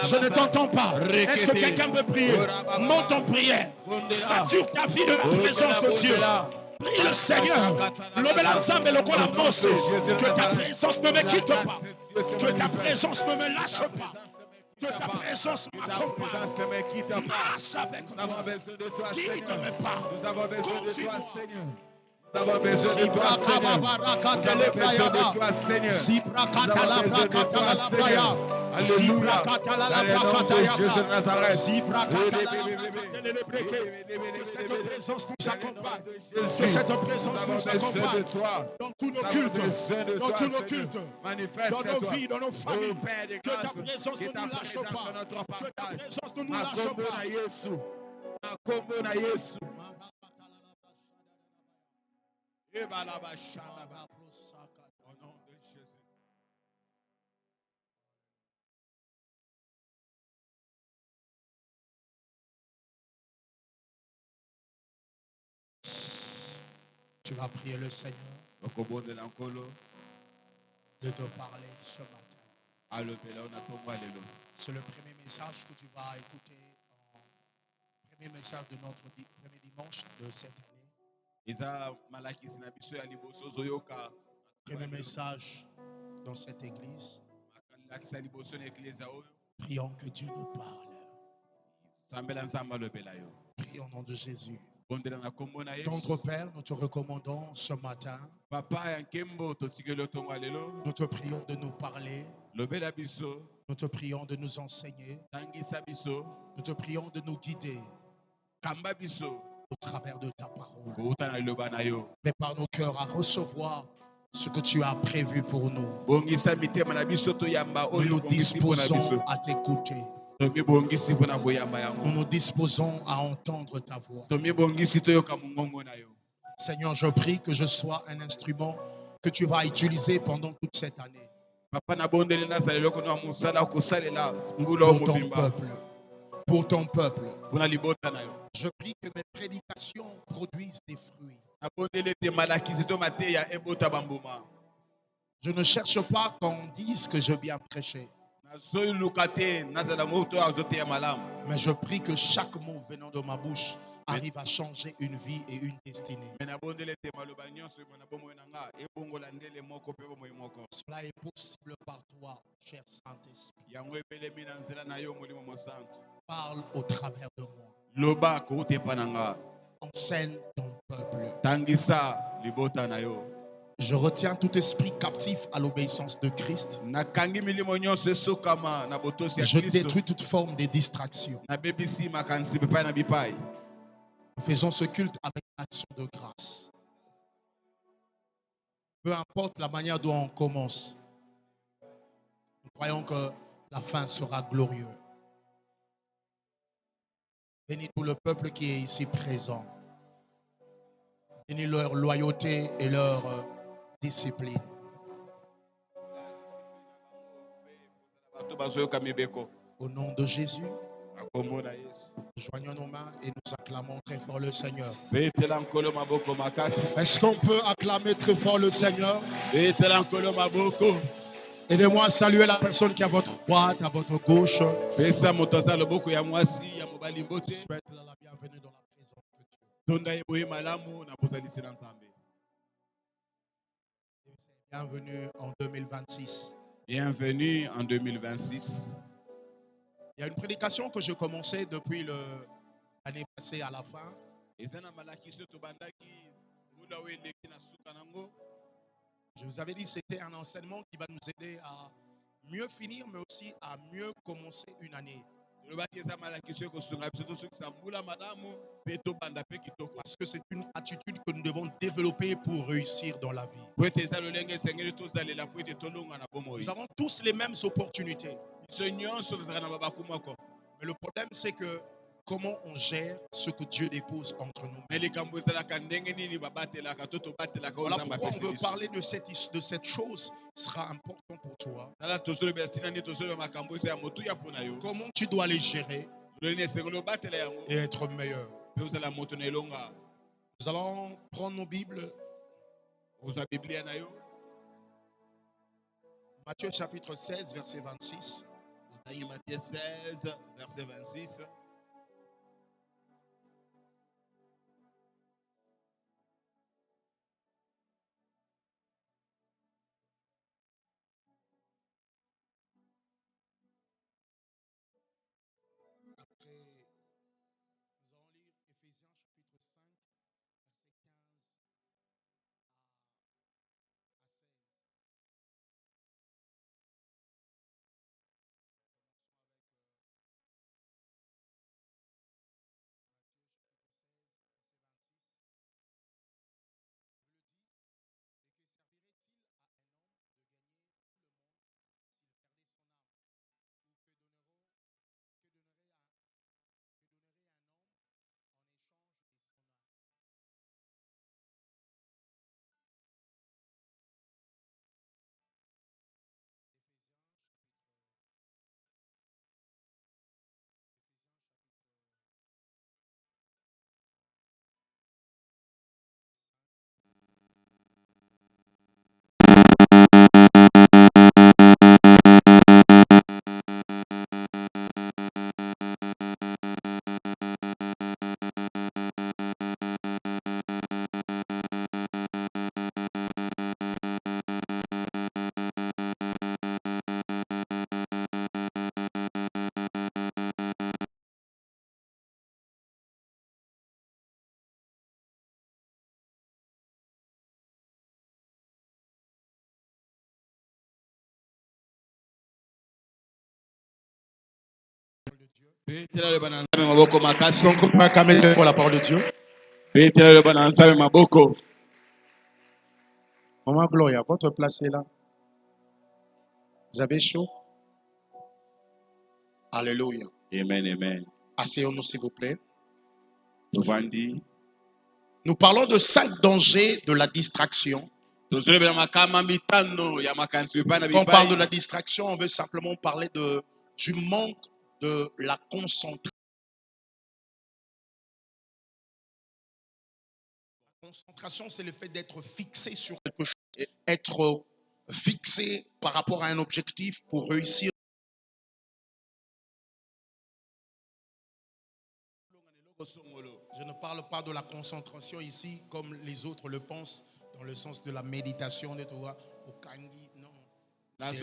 Je ne t'entends pas. Est-ce que quelqu'un peut prier? Monte en prière. Sature ta vie de la présence de Dieu. Prie le Seigneur. Que ta présence ne me quitte pas. Que ta présence ne me lâche pas. Que ta présence m'accompagne. Marche avec moi. Guide-moi pas. Conduis-moi. Nous avons besoin de toi, Seigneur. Nous avons besoin de toi, Seigneur. Nous avons besoin de toi, Seigneur. Alléluia. Dans le nom de Jésus de Nazareth. Que cette présence nous accompagne. Que cette présence nous accompagne. Dans tous nos cultes. Dans tous nos cultes. Dans nos vies, dans nos familles. Que ta présence ne nous lâche pas. Que ta présence ne nous lâche pas. Au nom de Jésus. Tu vas prier le Seigneur de te parler ce matin. C'est le premier message que tu vas écouter, premier message de notre premier dimanche de cette année. Premier message dans cette église. Prions que Dieu nous parle. Prions au nom de Jésus. Tendre Père, nous te recommandons ce matin. Nous te prions de nous parler. Nous te prions de nous enseigner. Nous te prions de nous guider au travers de ta parole. Prépare nos cœurs à recevoir ce que tu as prévu pour nous. Nous nous disposons à t'écouter. Nous nous disposons à entendre ta voix. Seigneur, je prie que je sois un instrument que tu vas utiliser pendant toute cette année. Pour ton peuple. Je prie que mes prédications produisent des fruits. Je ne cherche pas qu'on dise que je viens prêcher. Mais je prie que chaque mot venant de ma bouche arrive à changer une vie et une destinée. Cela est possible par toi, cher Saint-Esprit. Parle au travers de moi. Enseigne ton peuple. Je retiens tout esprit captif à l'obéissance de Christ. Je détruis toute forme de distraction. Nous faisons ce culte avec action de grâce. Peu importe la manière dont on commence, nous croyons que la fin sera glorieuse. Bénis tout le peuple qui est ici présent. Bénis leur loyauté et leur discipline. Au nom de Jésus, joignons nos mains et nous acclamons très fort le Seigneur. Est-ce qu'on peut acclamer très fort le Seigneur? Aidez-moi à saluer la personne qui est à votre droite, à votre gauche. Souhaite la bienvenue dans la présence de Dieu. Bienvenue en 2026. Bienvenue en 2026. Il y a une prédication que je commençais depuis l'année passée à la fin. Je vous avais dit que c'était un enseignement qui va nous aider à mieux finir, mais aussi à mieux commencer une année. Parce que c'est une attitude que nous devons développer pour réussir dans la vie. Nous avons tous les mêmes opportunités. Mais le problème, c'est que comment on gère ce que Dieu dépose entre nous. Voilà pourquoi on veut parler de cette chose. Ce sera important pour toi. Comment tu dois les gérer. et être meilleur. Nous allons prendre nos Bibles. Matthieu chapitre 16, verset 26. Matthieu 16, verset 26. Pour la parole de Dieu. Maman Gloria, votre place est là. Vous avez chaud? Alléluia. Amen, amen. Asseyons-nous s'il vous plaît. Nous parlons de 5 dangers de la distraction. Quand on parle de la distraction, on veut simplement parler du manque de la concentration. La concentration, c'est le fait d'être fixé sur quelque chose, être fixé par rapport à un objectif pour réussir. Je ne parle pas de la concentration ici comme les autres le pensent, dans le sens de la méditation, de Torah, au kangi, non. C'est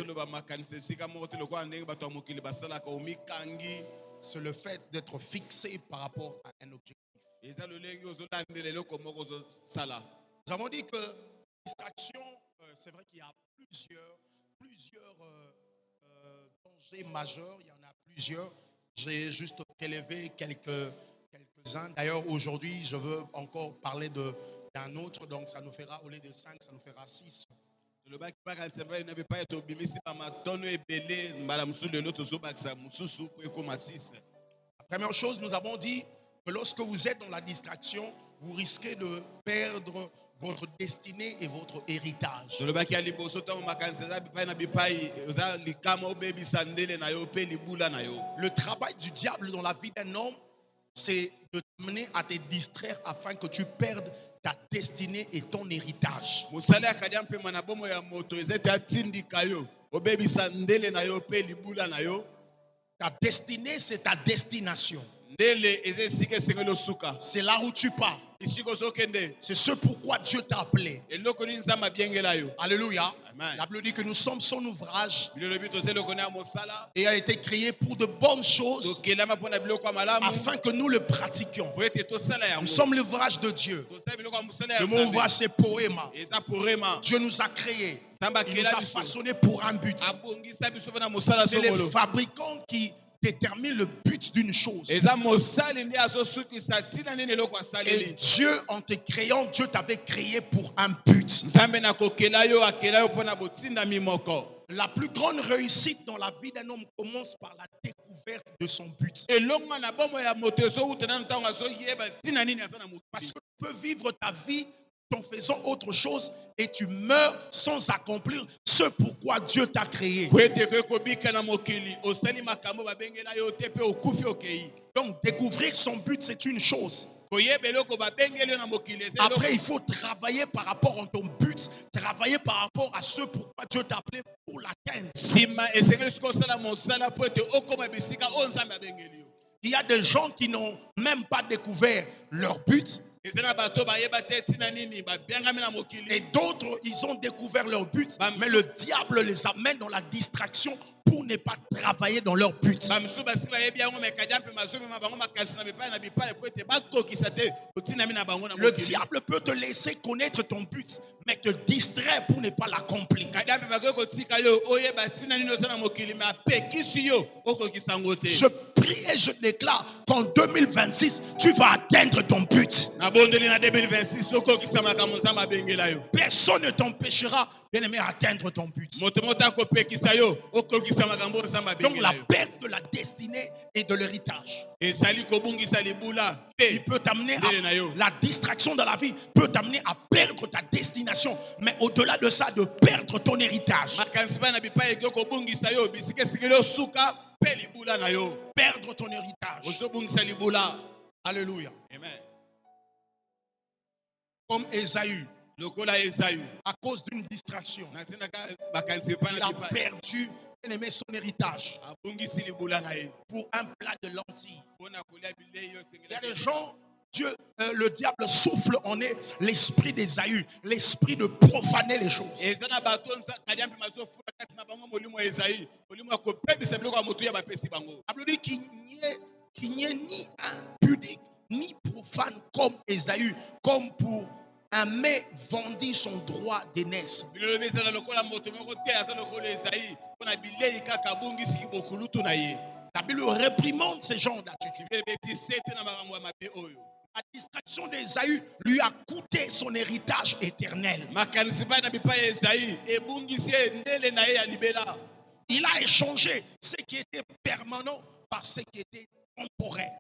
le fait d'être fixé par rapport à un objectif. Nous avons dit que distraction, c'est vrai qu'il y a plusieurs dangers majeurs, il y en a plusieurs. J'ai juste prélevé quelques-uns. D'ailleurs, aujourd'hui, je veux encore parler d'un autre, donc ça nous fera, au lieu de 5, ça nous fera 6. La première chose, nous avons dit que lorsque vous êtes dans la distraction, vous risquez de perdre votre destinée et votre héritage. Le travail du diable dans la vie d'un homme, c'est de t'amener à te distraire afin que tu perdes ta destinée et ton héritage. Ta destinée, c'est ta destination. C'est là où tu pars. C'est ce pourquoi Dieu t'a appelé. Alléluia. La Bible dit que nous sommes son ouvrage et a été créé pour de bonnes choses afin que nous le pratiquions. Nous sommes l'ouvrage de Dieu. Le mot ouvrage, c'est poéma. Dieu nous a créés. Il nous a façonnés pour un but. C'est les fabricants qui détermine le but d'une chose. Et Dieu, en te créant, Dieu t'avait créé pour un but. La plus grande réussite dans la vie d'un homme commence par la découverte de son but. Parce que tu peux vivre ta vie en faisant autre chose et tu meurs sans accomplir ce pourquoi Dieu t'a créé. Donc découvrir son but, c'est une chose. Après, il faut travailler par rapport à ton but, travailler par rapport à ce pourquoi Dieu t'a appelé pour l'atteindre. Il y a des gens qui n'ont même pas découvert leur but. Et d'autres, ils ont découvert leur but, mais le diable les amène dans la distraction pour ne pas travailler dans leur but. Le diable peut te laisser connaître ton but, mais te distraire pour ne pas l'accomplir. Je prie et je déclare qu'en 2026, tu vas atteindre ton but. Personne ne t'empêchera, bien-aimé, à atteindre ton but. Donc la perte de la destinée et de l'héritage, il peut t'amener à la distraction dans la vie, peut t'amener à perdre ta destination, mais au-delà de ça, de perdre ton héritage. Perdre ton héritage. Alléluia. Amen. Comme Ésaü, à cause d'une distraction, il a perdu son héritage pour un plat de lentilles. Il y a des gens, le diable souffle en eux l'esprit d'Ésaü, l'esprit de profaner les choses. Qu'il n'y ait ni impudique ni profane comme Ésaü, comme pour un mets vendit son droit d'aînesse. La Bible réprimande ces gens d'attitude. La distraction d'Ésaü lui a coûté son héritage éternel. Il a échangé ce qui était permanent par ce qui était temporaire.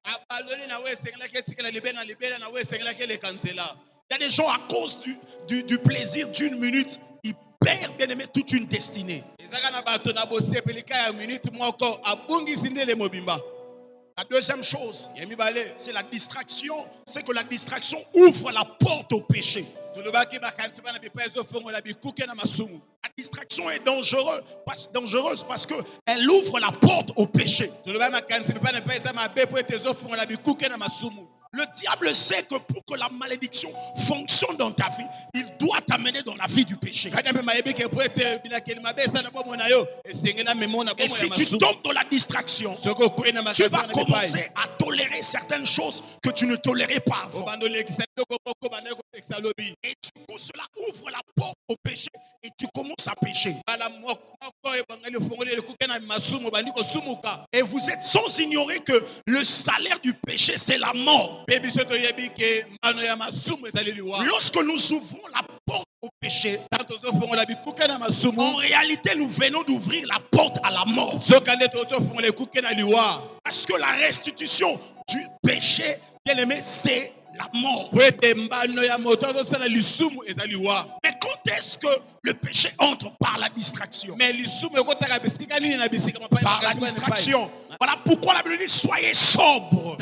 Il y a des gens, à cause du plaisir d'une minute, ils perdent, bien aimé, toute une destinée. La deuxième chose, c'est la distraction. C'est que la distraction ouvre la porte au péché. La distraction est dangereuse parce qu'elle ouvre la porte au péché. Le diable sait que pour que la malédiction fonctionne dans ta vie, il doit t'amener dans la vie du péché. Et si tu tombes dans la distraction, tu vas commencer à tolérer certaines choses que tu ne tolérais pas avant. Et du coup, cela ouvre la porte au péché et tu commences à pécher. Et vous êtes sans ignorer que le salaire du péché, c'est la mort. Lorsque nous ouvrons la porte au péché, en réalité, nous venons d'ouvrir la porte à la mort. Parce que la restitution du péché, bien aimé, c'est la mort. Mais quand est-ce que le péché entre? Par la distraction. Par la distraction. Voilà pourquoi la Bible dit soyez sobres.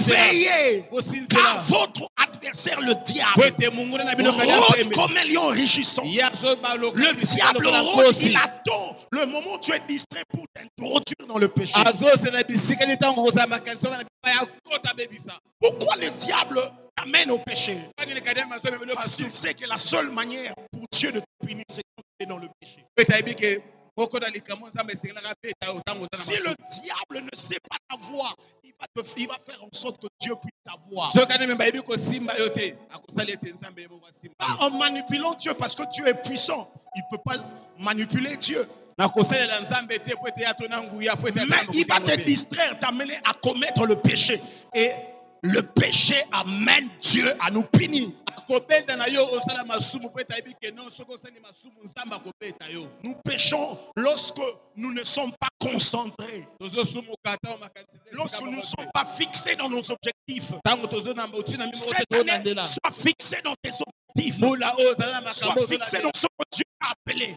Veillez. Car votre adversaire, le diable, rôde comme un lion rugissant. Le diable rôde, il attend le moment où tu es distrait pour t'introduire dans le péché. Pourquoi le diable t'amène au péché? Parce qu'il sait que la seule manière pour Dieu de te punir, c'est quand tu es dans le péché. Si le diable ne sait pas t'avoir, il va faire en sorte que Dieu puisse t'avoir. Pas en manipulant Dieu, parce que Dieu est puissant. Il ne peut pas manipuler Dieu. Mais il va te distraire, t'amener à commettre le péché. Et le péché amène Dieu à nous punir. Nous péchons lorsque nous ne sommes pas concentrés. Lorsque nous ne sommes pas fixés dans nos objectifs. Cette année, sois fixé dans tes objectifs. objectif. Sois fixé dans ce que Dieu a appelé.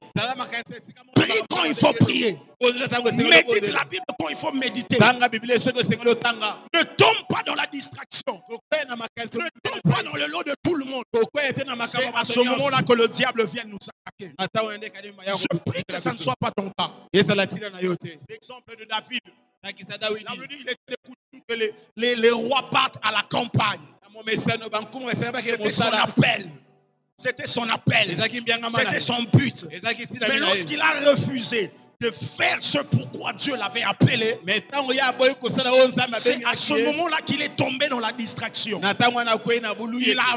Prie quand il faut prier. Médite la Bible quand il faut méditer. Ne tombe pas dans la distraction. Ne tombe pas dans le lot de tout le monde. C'est à ce moment-là que le diable vient nous attaquer. Je prie que ça ne soit pas ton cas. L'exemple de David. La Bible dit qu'il était de coutume que les rois partent à la campagne. C'était son appel. C'était son appel. C'était son but. Mais lorsqu'il a refusé de faire ce pourquoi Dieu l'avait appelé, c'est à ce moment-là qu'il est tombé dans la distraction. Il a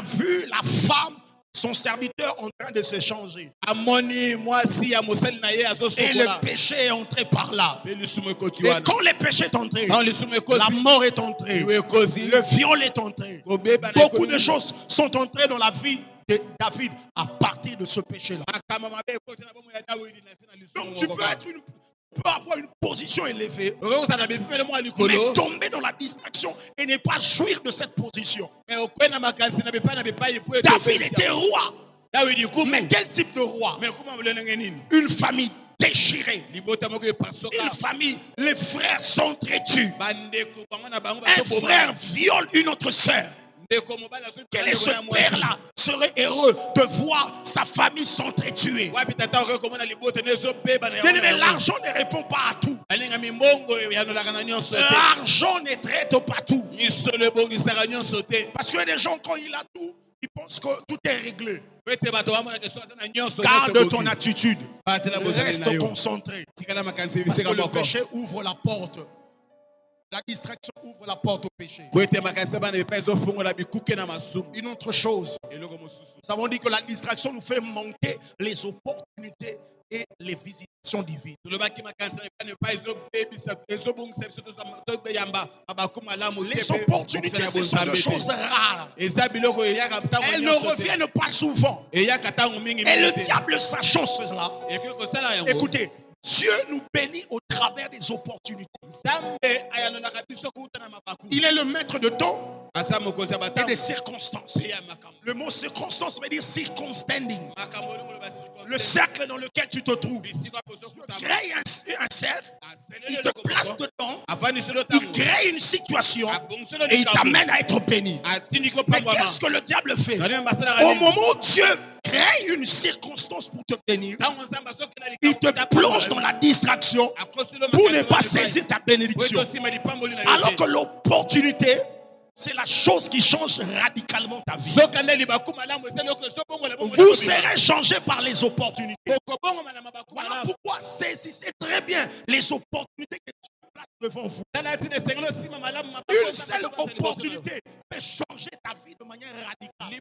vu la femme, son serviteur, en train de s'échanger. Et le péché est entré par là. Et quand le péché est entré, la mort est entrée, le viol est entré. Beaucoup de choses sont entrées dans la vie de David à partir de ce péché-là. Donc tu peux avoir une position élevée, mais tomber dans la distraction et ne pas jouir de cette position. David était roi. Mais quel type de roi? Une famille déchirée. Une famille, les frères s'entretuent. Un frère viole une autre sœur. Quel est ce père-là serait heureux de voir sa famille s'entretuer? Mais l'argent ne répond pas à tout. L'argent ne traite pas tout. Parce que les gens, quand il a tout, ils pensent que tout est réglé. Garde ton attitude. Reste concentré. Parce que le péché ouvre la porte. La distraction ouvre la porte au péché. Une autre chose, nous avons dit que la distraction nous fait manquer les opportunités et les visitations divines. Les opportunités, ce sont des choses rares. Elles ne reviennent pas souvent. Et le diable, sachant cela, écoutez, Dieu nous bénit au travers des opportunités. Il est le maître de temps et des circonstances. Le mot circonstance veut dire circumstanding. Le cercle dans lequel tu te trouves. Il crée un cercle, il te place dedans, il crée une situation et il t'amène à être béni. Mais qu'est-ce que le diable fait? Au moment où Dieu crée une circonstance pour te bénir, il te plonge dans la distraction pour ne pas saisir ta bénédiction. Alors que l'opportunité, c'est la chose qui change radicalement ta vie. Vous serez changé par les opportunités. Voilà pourquoi saisissez très bien les opportunités que Dieu place devant vous. Une seule opportunité peut changer ta vie de manière radicale.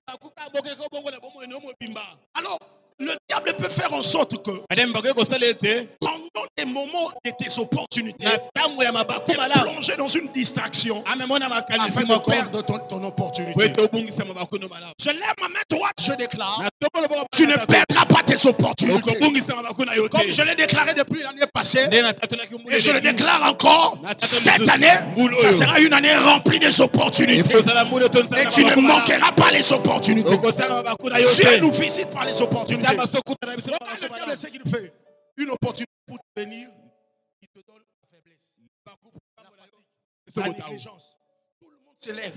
Alors, le diable peut faire en sorte que pendant des moments de tes opportunités, tu es plongé dans une distraction afin de perdre ton opportunité. Je lève ma main droite, je déclare, tu ne perdras pas tes opportunités. Comme je l'ai déclaré depuis l'année passée, et je le déclare encore, cette année, ça sera une année remplie des opportunités. Et tu ne manqueras pas les opportunités. Dieu nous visite par les opportunités. Le diable, c'est qu'il fait une opportunité pour te bénir, il te donne la faiblesse, la négligence. Tout le monde s'élève.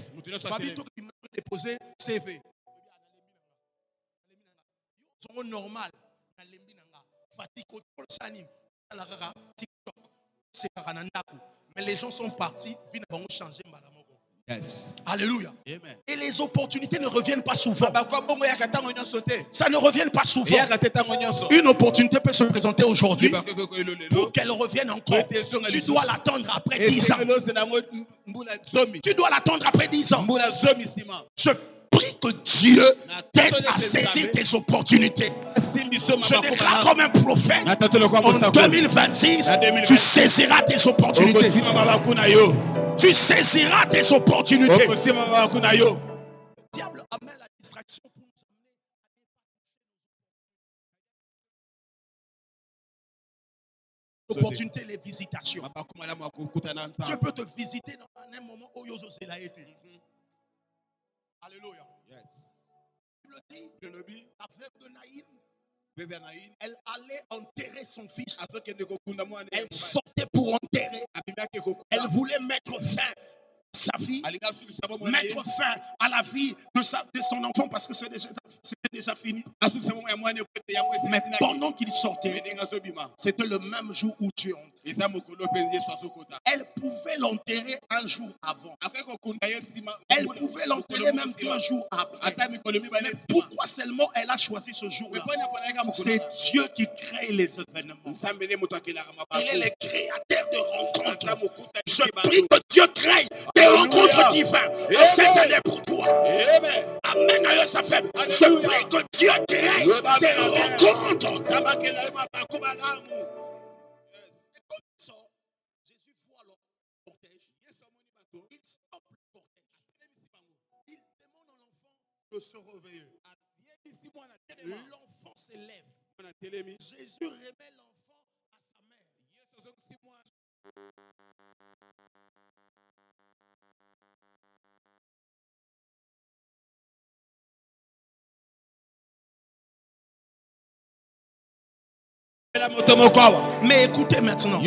Fabito qui m'a déposé CV. Ils sont normal. Mais les gens sont partis, ils vont changer malamoko. Yes. Alléluia. Amen. Et les opportunités ne reviennent pas souvent. Ça ne revient pas souvent. Une opportunité peut se présenter aujourd'hui. Pour qu'elle revienne encore, tu dois l'attendre après 10 ans. Tu dois l'attendre après 10 ans. Je prie que Dieu t'aide à saisir tes opportunités. Je déclare comme un prophète, en 2026, tu saisiras tes opportunités. Tu saisiras tes opportunités. Le diable amène la distraction pour nous amener à l'opportunité, les visitations. Dieu peut te visiter dans un moment où Yozo a été. Alléluia. Yes. dit, la veuve de Naïm, elle allait enterrer son fils. Elle sortait pour enterrer. Elle voulait mettre fin à sa vie, mettre fin à la vie de son enfant parce que c'était déjà fini. Mais pendant qu'il sortait, c'était le même jour où Dieu entrait. Elle pouvait l'enterrer un jour avant. Elle pouvait l'enterrer même 2 jours après. Mais pourquoi seulement elle a choisi ce jour-là? C'est Dieu qui crée les événements. Il est le créateur de rencontres. Je prie que Dieu crée des rencontres divines cette année pour toi. Amen. Je prie que Dieu crée des rencontres. Jésus voit leur cortège. Il stoppe le cortège. Il demande à l'enfant de se réveiller. L'enfant s'élève. Jésus remet l'enfant à sa mère. Mais écoutez maintenant,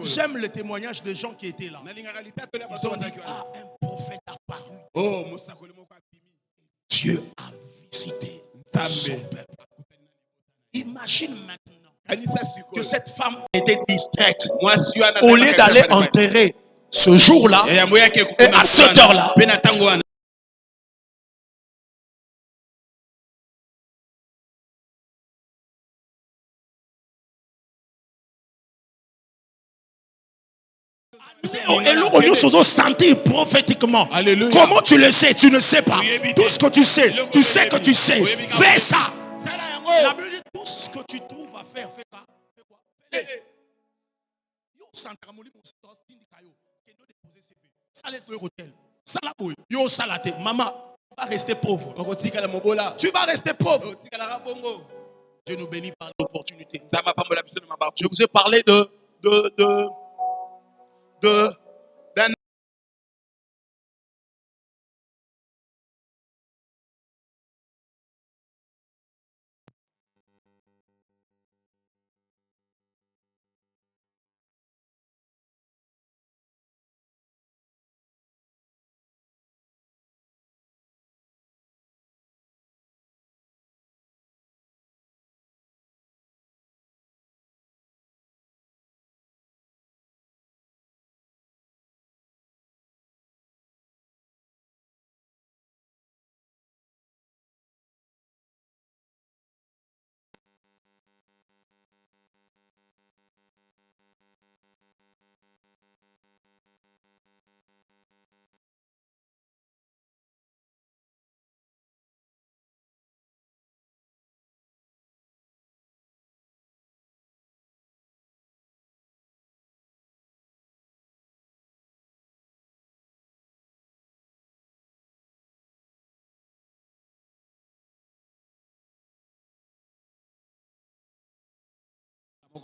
j'aime le témoignage des gens qui étaient là. Ils ont dit, un prophète apparu. Dieu a visité son peuple. Imagine maintenant que cette femme était distraite. Au lieu d'aller enterrer ce jour-là, et à cette heure-là, sentir prophétiquement. Alléluia. Comment tu le sais? Tu ne sais pas. Tout ce que tu sais que tu sais. Fais ça. La Bible dit tout ce que tu trouves à faire, fais quoi? Maman, tu vas rester pauvre. Tu vas rester pauvre. Dieu nous bénit par l'opportunité. Je vous ai parlé d'un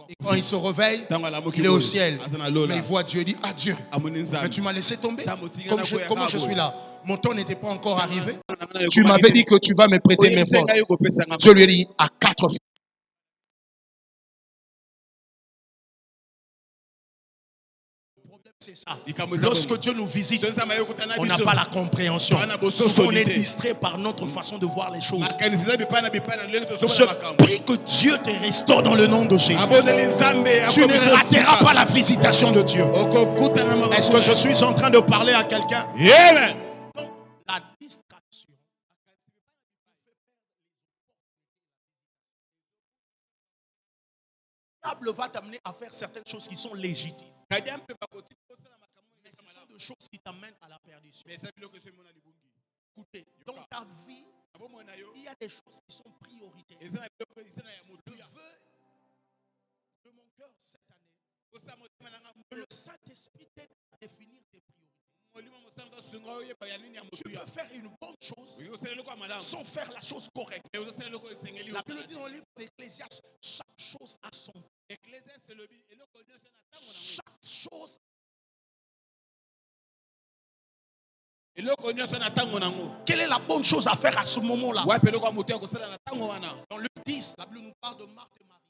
Et quand il se réveille, il est au ciel. Mais il voit Dieu, il dit, ah Dieu, mais tu m'as laissé tomber. Comment je suis là? Mon temps n'était pas encore arrivé. Tu m'avais dit que tu vas me prêter mes forces. Dieu lui dit à 4 fois. C'est ça. Lorsque Dieu nous visite, on n'a pas la compréhension. Souvent, on est distrait par notre façon de voir les choses. Je prie que Dieu te restaure dans le nom de Jésus. Tu ne rateras pas la visitation de Dieu. Est-ce que je suis en train de parler à quelqu'un? Donc, la distraction va t'amener à faire certaines choses qui sont légitimes. Mais ce sont des choses qui t'amènent à la perdition. Écoutez, dans ta vie, il y a des choses qui sont prioritaires. Le vœu de mon cœur cette année, que le Saint-Esprit t'aide à définir tes priorités. Tu peux faire une bonne chose sans faire la chose correcte. La Bible dit dans le livre d'Ecclésiaste, chaque chose a son temps. Chaque chose. Quelle est la bonne chose à faire à ce moment-là? Dans le 10, la Bible nous parle de Marthe et Marie.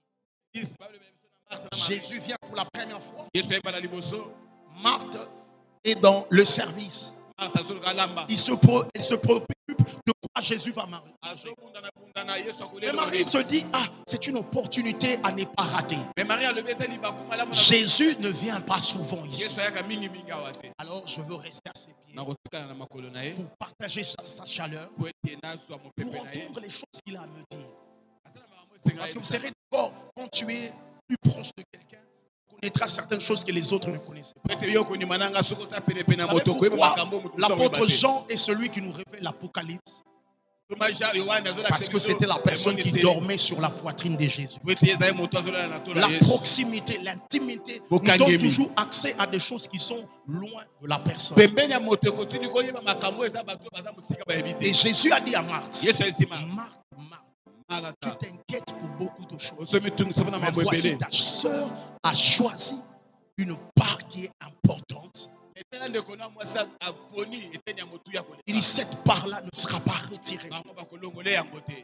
Jésus vient pour la première fois. Marthe est dans le service. Elle se préoccupe de quoi Jésus va marier. Et Marie se dit, c'est une opportunité à ne pas rater. Jésus ne vient pas souvent ici. Alors je veux rester à ses pieds pour partager sa chaleur, pour entendre les choses qu'il a à me dire. Parce que vous savez, d'accord, quand tu es plus proche de quelqu'un, tu connaîtras certaines choses que les autres ne connaissent pas. Savez pourquoi l'apôtre Jean est celui qui nous révèle l'Apocalypse? Parce que c'était la personne qui dormait sur la poitrine de Jésus. La proximité, l'intimité nous donne toujours accès à des choses qui sont loin de la personne. Et Jésus a dit à Marthe, Marthe, tu t'inquiètes pour beaucoup de choses. Mais voici, ta sœur a choisi une part qui est importante. Il dit, cette part-là ne sera pas retirée.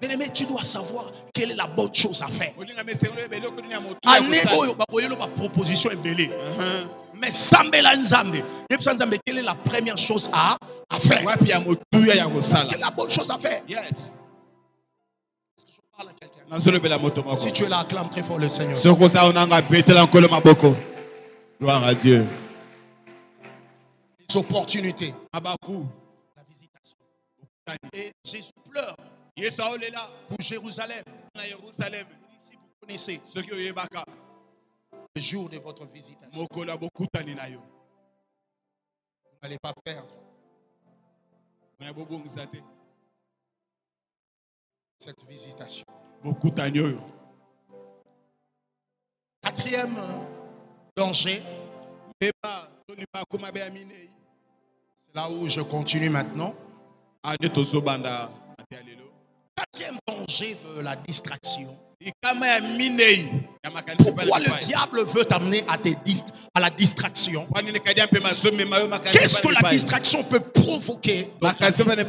Bien-aimé, tu dois savoir quelle est la bonne chose à faire. Proposition est belle. Mais quelle est la première chose à faire? Quelle est la bonne chose à faire? Yes. Si tu es là, acclame très fort le Seigneur. Gloire à Dieu. Les opportunités. La visitation. Et Jésus pleure pour Jérusalem. Si vous connaissez le jour de votre visitation, vous n'allez pas perdre cette visitation. Quatrième danger. C'est là où je continue maintenant. Quatrième danger de la distraction. Pourquoi le diable veut t'amener à la distraction? Qu'est-ce que la distraction peut provoquer? La quatrième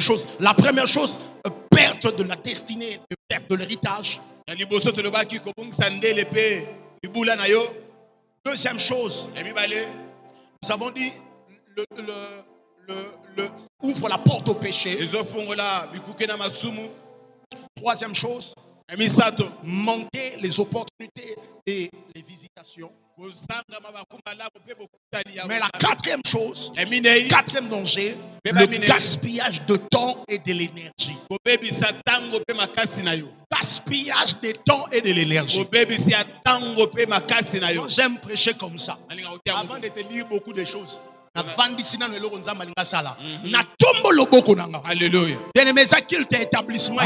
chose. La première chose, perte de la destinée, perte de l'héritage. Deuxième chose, nous avons dit ouvre la porte au péché. Troisième chose, manquer les opportunités et les visitations. Mais la quatrième chose, quatrième danger, le gaspillage de temps et de l'énergie. Gaspillage de temps et de l'énergie. Moi, j'aime prêcher comme ça. Avant de te lire beaucoup de choses. Alléluia. Bien-aimé, qu'il t'a établissement.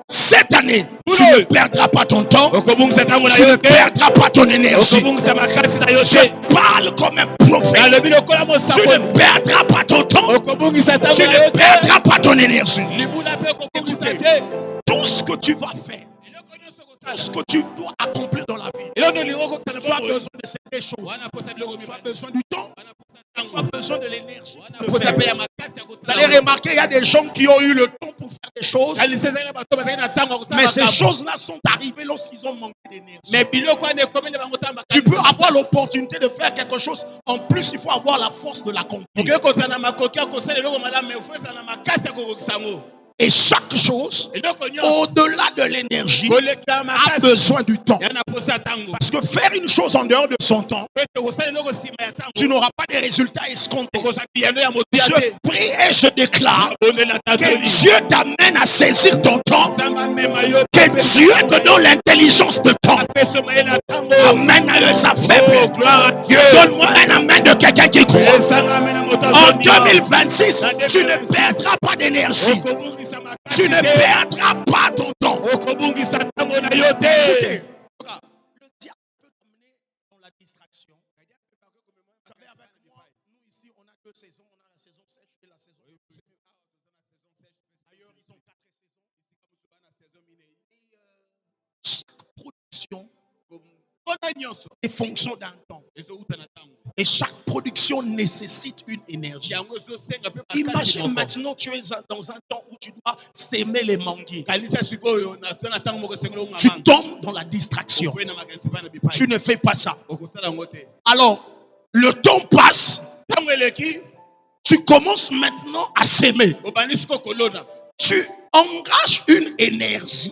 Cette année, tu ne perdras pas ton temps, tu ne perdras pas ton énergie. Je parle comme un prophète. Tu ne perdras pas ton temps, tu ne perdras pas ton énergie. Écoutez, tout ce que tu vas faire, tout ce que tu dois accomplir dans la vie, tu as besoin de ces choses. Tu as besoin du temps, tu as besoin de l'énergie. Vous allez remarquer, il y a des gens qui ont eu le temps pour faire des choses, mais ces choses-là sont arrivées lorsqu'ils ont manqué d'énergie. Tu peux avoir l'opportunité de faire quelque chose, en plus il faut avoir la force de l'accomplir. Et chaque chose, au-delà de l'énergie, a besoin du temps. Parce que faire une chose en dehors de son temps, tu n'auras pas de résultats escomptés. Je prie et je déclare que Dieu t'amène à saisir ton temps, que Dieu te donne l'intelligence de temps. Amen à eux faibles. Donne-moi un amen de quelqu'un qui croit. En 2026, tu ne perdras pas d'énergie. Tu ne perdras pas ton temps. Le diable peut t'amener dans la distraction. Vous savez, avec moi, nous ici, on a deux saisons. On a la saison sèche et la saison humide. Ailleurs, ils ont 4 saisons. Et chaque production est fonction d'un temps. Et chaque production nécessite une énergie. Imagine maintenant, tu es dans un temps où tu dois s'aimer les manguiers. Tu tombes dans la distraction. Tu ne fais pas ça. Alors, le temps passe. Tu commences maintenant à s'aimer. Tu engages une énergie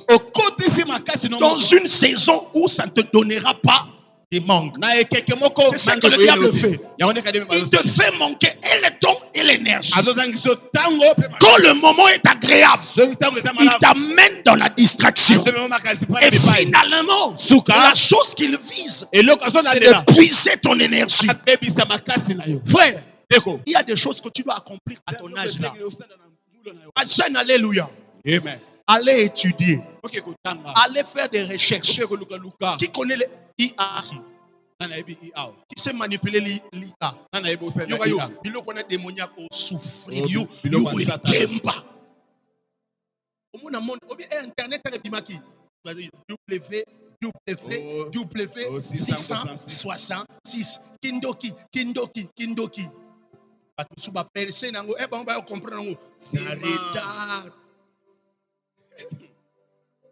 dans une saison où ça ne te donnera pas des manques. C'est ça que le diable fait. Il te fait manquer et le temps et l'énergie. Quand le moment est agréable, il t'amène dans la distraction. Et finalement, la chose qu'il vise, c'est de puiser ton énergie. Frère, il y a des choses que tu dois accomplir à ton âge là. Alléluia. Amen. Allez étudier. Allez faire des recherches. Qui connaît les IA? Qui sait manipuler l'IA? Il connaît démoniaque au souffrir. Il Internet W666 Kindoki. Suba percé nango e ba on comprendre c'est retard.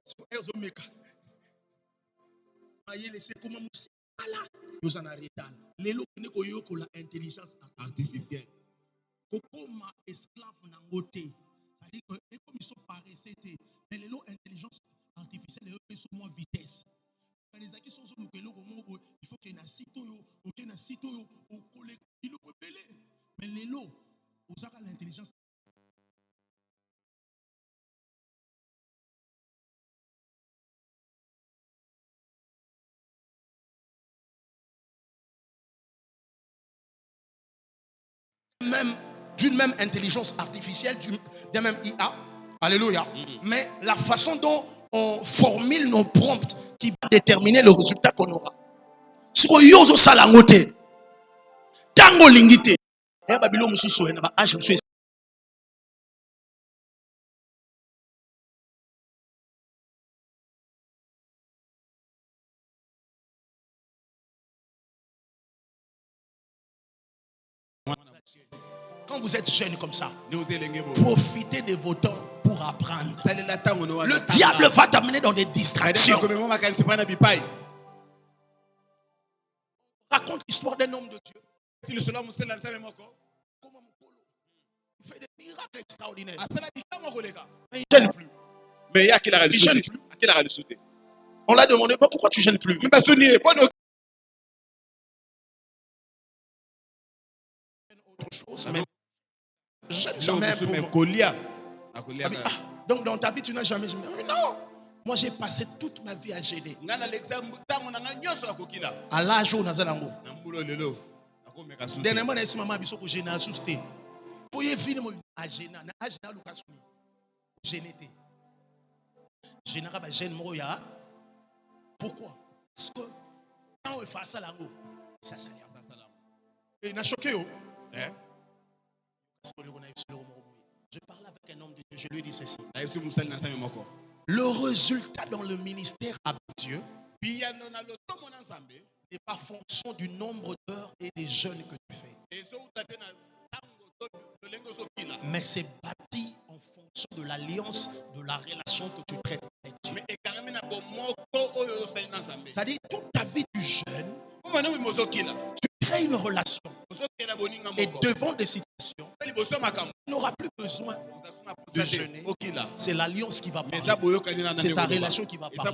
So ezo meka. Aye laisser comment musala. Nous en retard. Lelo ne ko yoko la intelligence artificielle. Kokoma esclave nangote. C'est-à-dire que comme ils sont paressés mais lelo intelligence artificielle est sur moins vitesse. Les acquis sont sur le il faut qu'il y ait un site au collègue, il faut belé. Mais les lots, vous avez l'intelligence. Même d'une même intelligence artificielle, d'un même IA. Alléluia. Mais la façon dont on formule nos prompts qui va déterminer le résultat qu'on aura. Si on yozo salangote, tango lingite. Quand vous êtes jeune comme ça, profitez de vos temps pour apprendre. Le diable va t'amener dans des distractions. Raconte l'histoire d'un homme de Dieu. Il fait des miracles extraordinaires. Mais il ne gêne plus. Mais il y a qui l'a gêne plus. On l'a demandé, pourquoi tu ne gênes plus? Autre chose, mais jamais donc dans ta vie tu n'as jamais gêné. Non, moi j'ai passé toute ma vie à gêner. À l'âge où Nazalango. Dernièrement, je suis maman biso pour gêner à souster. Pour y venir à gêner, à gêner Lucas. Gêner. Gêner à gêner moya. Pourquoi? Parce que quand on fait ça lango, ça s'allie. Et n'a choqué oh. Je parle avec un homme de Dieu, je lui dis ceci. Le résultat dans le ministère avec Dieu n'est pas fonction du nombre d'heures et des jeûnes que tu fais. Mais c'est bâti en fonction de l'alliance, de la relation que tu traites avec Dieu. C'est-à-dire toute ta vie tu jeûnes, tu crées une relation. Et devant des situations, tu n'auras plus besoin de jeûner. C'est l'alliance qui va parler. C'est ta relation qui va parler.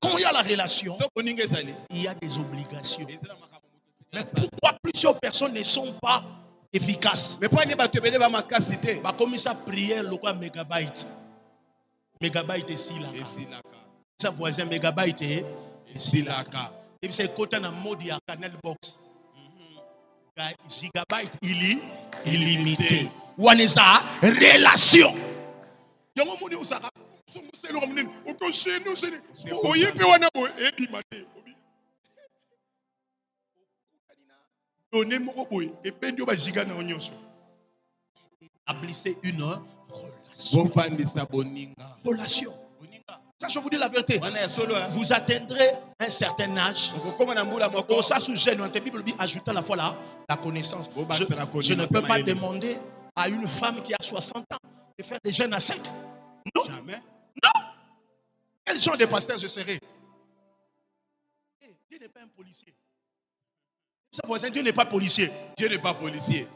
Quand il y a la relation, il y a des obligations. Mais pourquoi plusieurs personnes ne sont pas efficaces? Comme ça, prière, le quoi mégabyte. Mégabyte est ici là. Sa voisin mégabyte est ici là. Et puis c'est côté dans mode à Canal Box. Gigabyte illimité. Wanesa relation. Établissez une relation. Ça, je vous dis la vérité. Vous atteindrez un certain âge. Ça, sous gêne, la Bible dit, ajoutez à la fois la connaissance. Je ne peux pas demander à une femme qui a 60 ans de faire des jeûnes à 5. Non. Jamais. Non. Quel genre de pasteur je serai? Dieu n'est pas un policier. Sa voisin, Dieu n'est pas policier. Dieu n'est pas policier.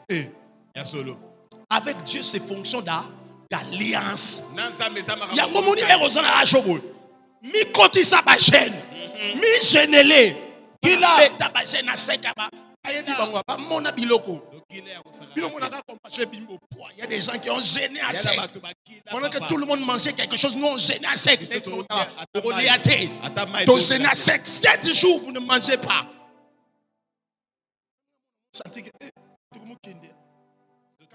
Avec Dieu, c'est fonction d'alliance. Il y a un moment où il y a un jour. Mi koti sa ba gêne. Mi gênele. Qui l'a ta ba gêne à 5 ans. Il y a des gens qui ont gêné à sec. Pendant que tout le monde mangeait quelque chose, nous on gêné à sec. Donc gêné à sec. 7 jours, vous ne mangez pas.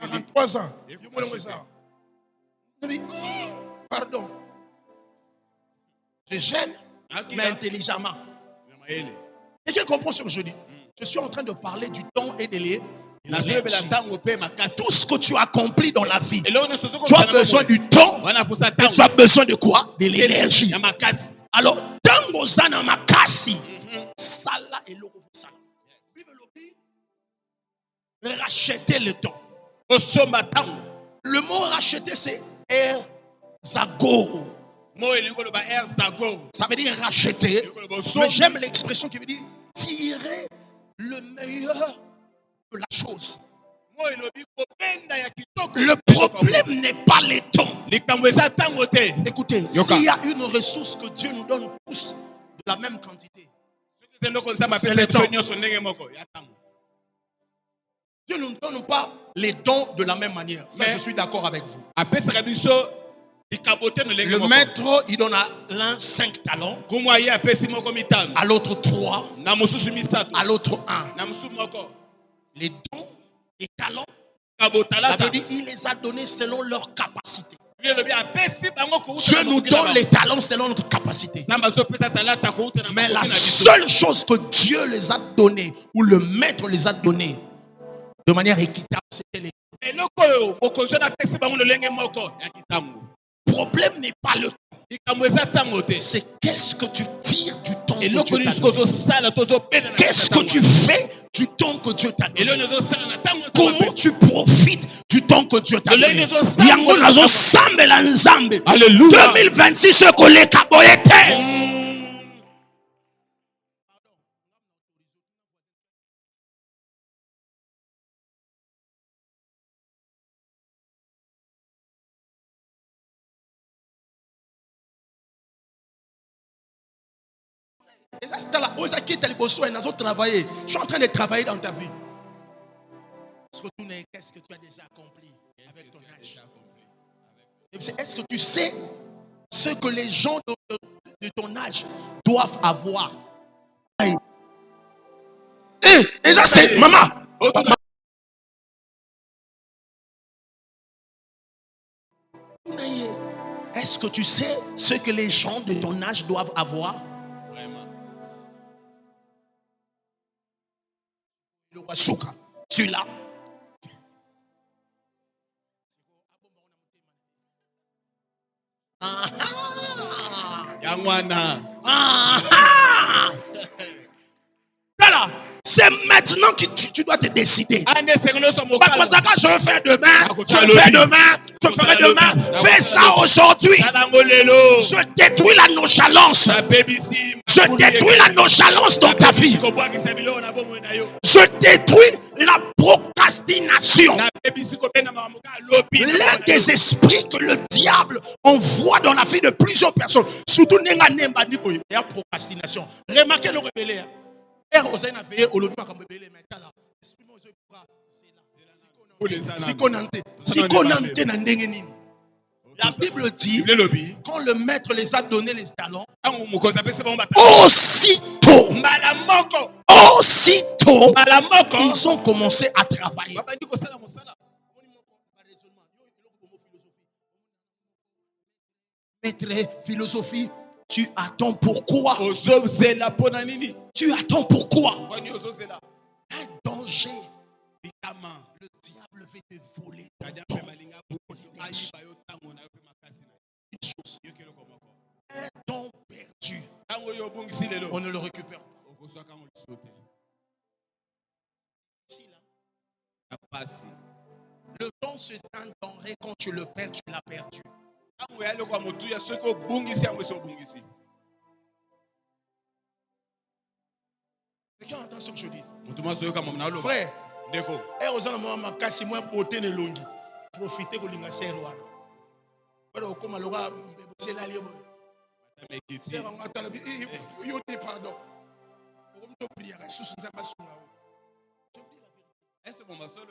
43 ans. Pardon. Je gêne, mais intelligemment. Et qui comprend ce que je dis? Je suis en train de parler du temps et de l'énergie. Tout ce que tu accomplis dans la vie, tu as besoin du temps. Et tu as besoin de quoi? De l'énergie. Alors, tango zana makasi. Sala et loko sala. Racheter le temps. Le mot racheter, c'est erzagoro. Ça veut dire racheter. Mais j'aime l'expression qui veut dire tirer le meilleur de la chose. Le problème n'est pas les temps. Écoutez, s'il y a une ressource que Dieu nous donne tous de la même quantité, c'est le temps. Dieu ne nous donne pas les dons de la même manière. Ça, je suis d'accord avec vous. Le maître, il donne à l'un 5 talents, à l'autre 3, à l'autre 1. Les dons, les talents, ça veut dire il les a donnés selon leur capacité. Dieu nous donne les talents selon notre capacité. Mais la seule chose que Dieu les a donnés, ou le maître les a donnés de manière équitable, c'était les talents. Le problème n'est pas le temps. C'est qu'est-ce que tu tires du temps que Dieu t'a donné. Qu'est-ce que tu fais du temps que Dieu t'a donné. Comment tu profites du temps que Dieu t'a donné. Alléluia. 2026 ce qu'on les caboyete. Je suis en train de travailler dans ta vie. Qu'est-ce que tu as déjà accompli avec ton âge? Est-ce que tu sais ce que les gens de ton âge doivent avoir? Et ça c'est maman. Est-ce que tu sais ce que les gens de ton âge doivent avoir? Tu l'as. Voilà. C'est maintenant que tu dois te décider. Je vais faire demain. Je vais faire demain. Je ferai demain. Fais ça aujourd'hui. Je détruis la nonchalance. Je détruis la nonchalance dans ta vie. Je détruis la procrastination. L'un des esprits que le diable envoie dans la vie de plusieurs personnes. Surtout la procrastination. Remarquez le révélé. La Bible dit, quand le maître les a donné les talents, aussitôt, ils ont commencé à travailler. Maître, philosophie, tu attends pourquoi? Tu attends pourquoi? Un danger. Le diable veut te voler. Un On ne le récupère pas. Le temps c'est un denrée, quand tu le perds, tu l'as perdu. Quelqu'un entend ce que je dis? Frère, profitez de l'ingasero. Pardon.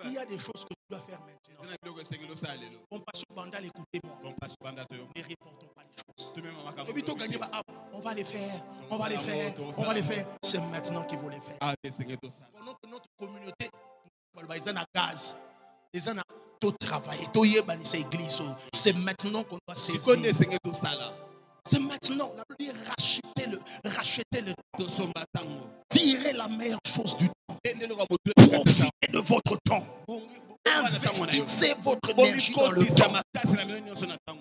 Il y a des choses que tu dois faire maintenant. Compassion Bandal, écoutez-moi. Ne reportons pas les choses. On va les faire, on va les faire, on va les faire. C'est maintenant qu'il faut les faire. Pendant que notre communauté, ils ont un gaz, ils ont tout travail, tout est église. C'est maintenant qu'on doit saisir. C'est maintenant, on a dit racheter le temps. Tirez la meilleure chose du temps. Profitez de votre temps. Investissez votre énergie dans le temps.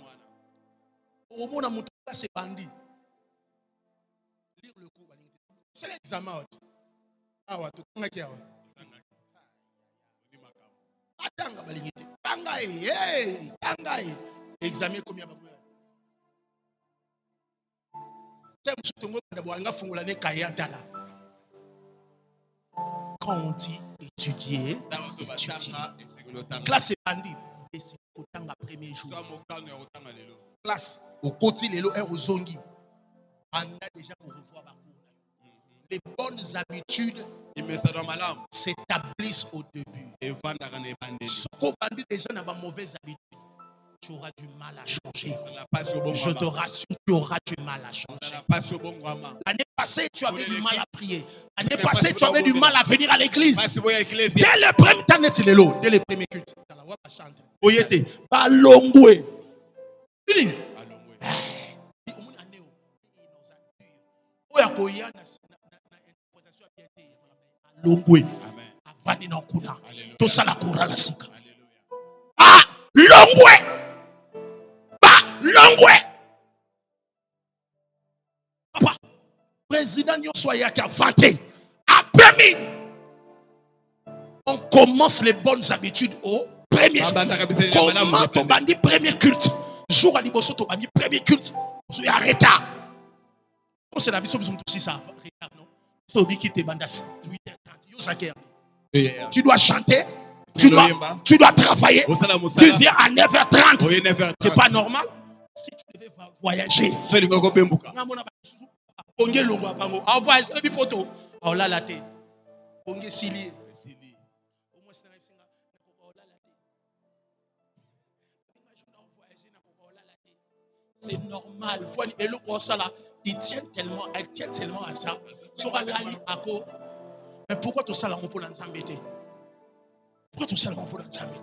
Au moment où c'est bandit. Lire le coup. C'est l'examen. Ah ouais, tout le monde qui a. Atanga balingité. Tangaï. Examen combien de quand on dit étudier, classe est bandit. Et c'est autant le premier jour. Classe, au côté de l'eau et aux zongi. On a déjà pour revoir les bonnes habitudes s'établissent au début. Ce qu'on bandit déjà n'a pas mauvaise habitude. Tu auras du mal à changer. Je te rassure, tu auras du mal à changer. L'année passée, tu avais du mal à prier. L'année passée, tu avais du mal à venir à l'église. Dès le premier temps, dès les premiers cultes. Oyete, balongwe. Fini. Longwe. Avani na kuna. Tout ça la coura la sika. Ah, longwe. Longwe. Papa, président Nyosoya qui a vanté, a permis. On commence les bonnes habitudes au premier jour. Comment ton bandit premier culte? Jour à Liboso, ton bandit premier culte. Tu es en retard. C'est la mission, aussi ça. Retard, non? Tu dois chanter. Tu dois travailler. Tu viens à 9h30. C'est pas normal. Si tu devais voyager, c'est normal. Elle tient tellement à ça. Mais pourquoi tout ça, pour l'ensemble? Pourquoi tout ça, pour l'ensemble?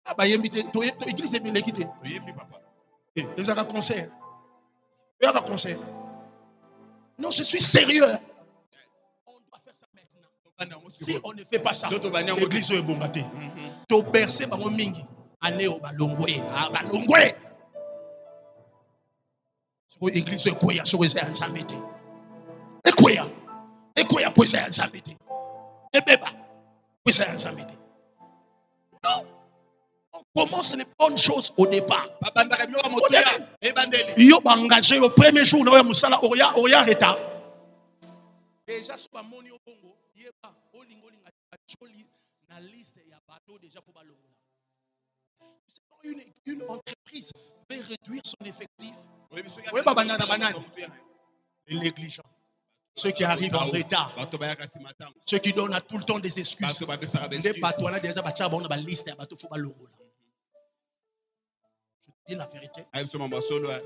Ah, bah, l'église est bien l'équité. Ils ont un concert. Non, je suis sérieux. On doit faire ça maintenant. Si on ne fait pas ça, l'église est bombardée. Tu bercé par mon mingi. Allez au balongwe. Ah, balongwe. L'église est quoi? Sur les ensemble. Et quoi? Pour les ensemble. Et bébé. Pour les ensemble. Non. On commence les bonnes choses au départ. Yo engagé au premier jour, on a retard. Déjà, sur la monnaie au Congo, il y a la liste de bateaux déjà pour une entreprise veut réduire son effectif. Les négligents. Ceux qui arrivent en retard. Ceux qui donnent à tout le temps des excuses. Les bateaux, on a déjà la liste de bateaux pour je dis la vérité.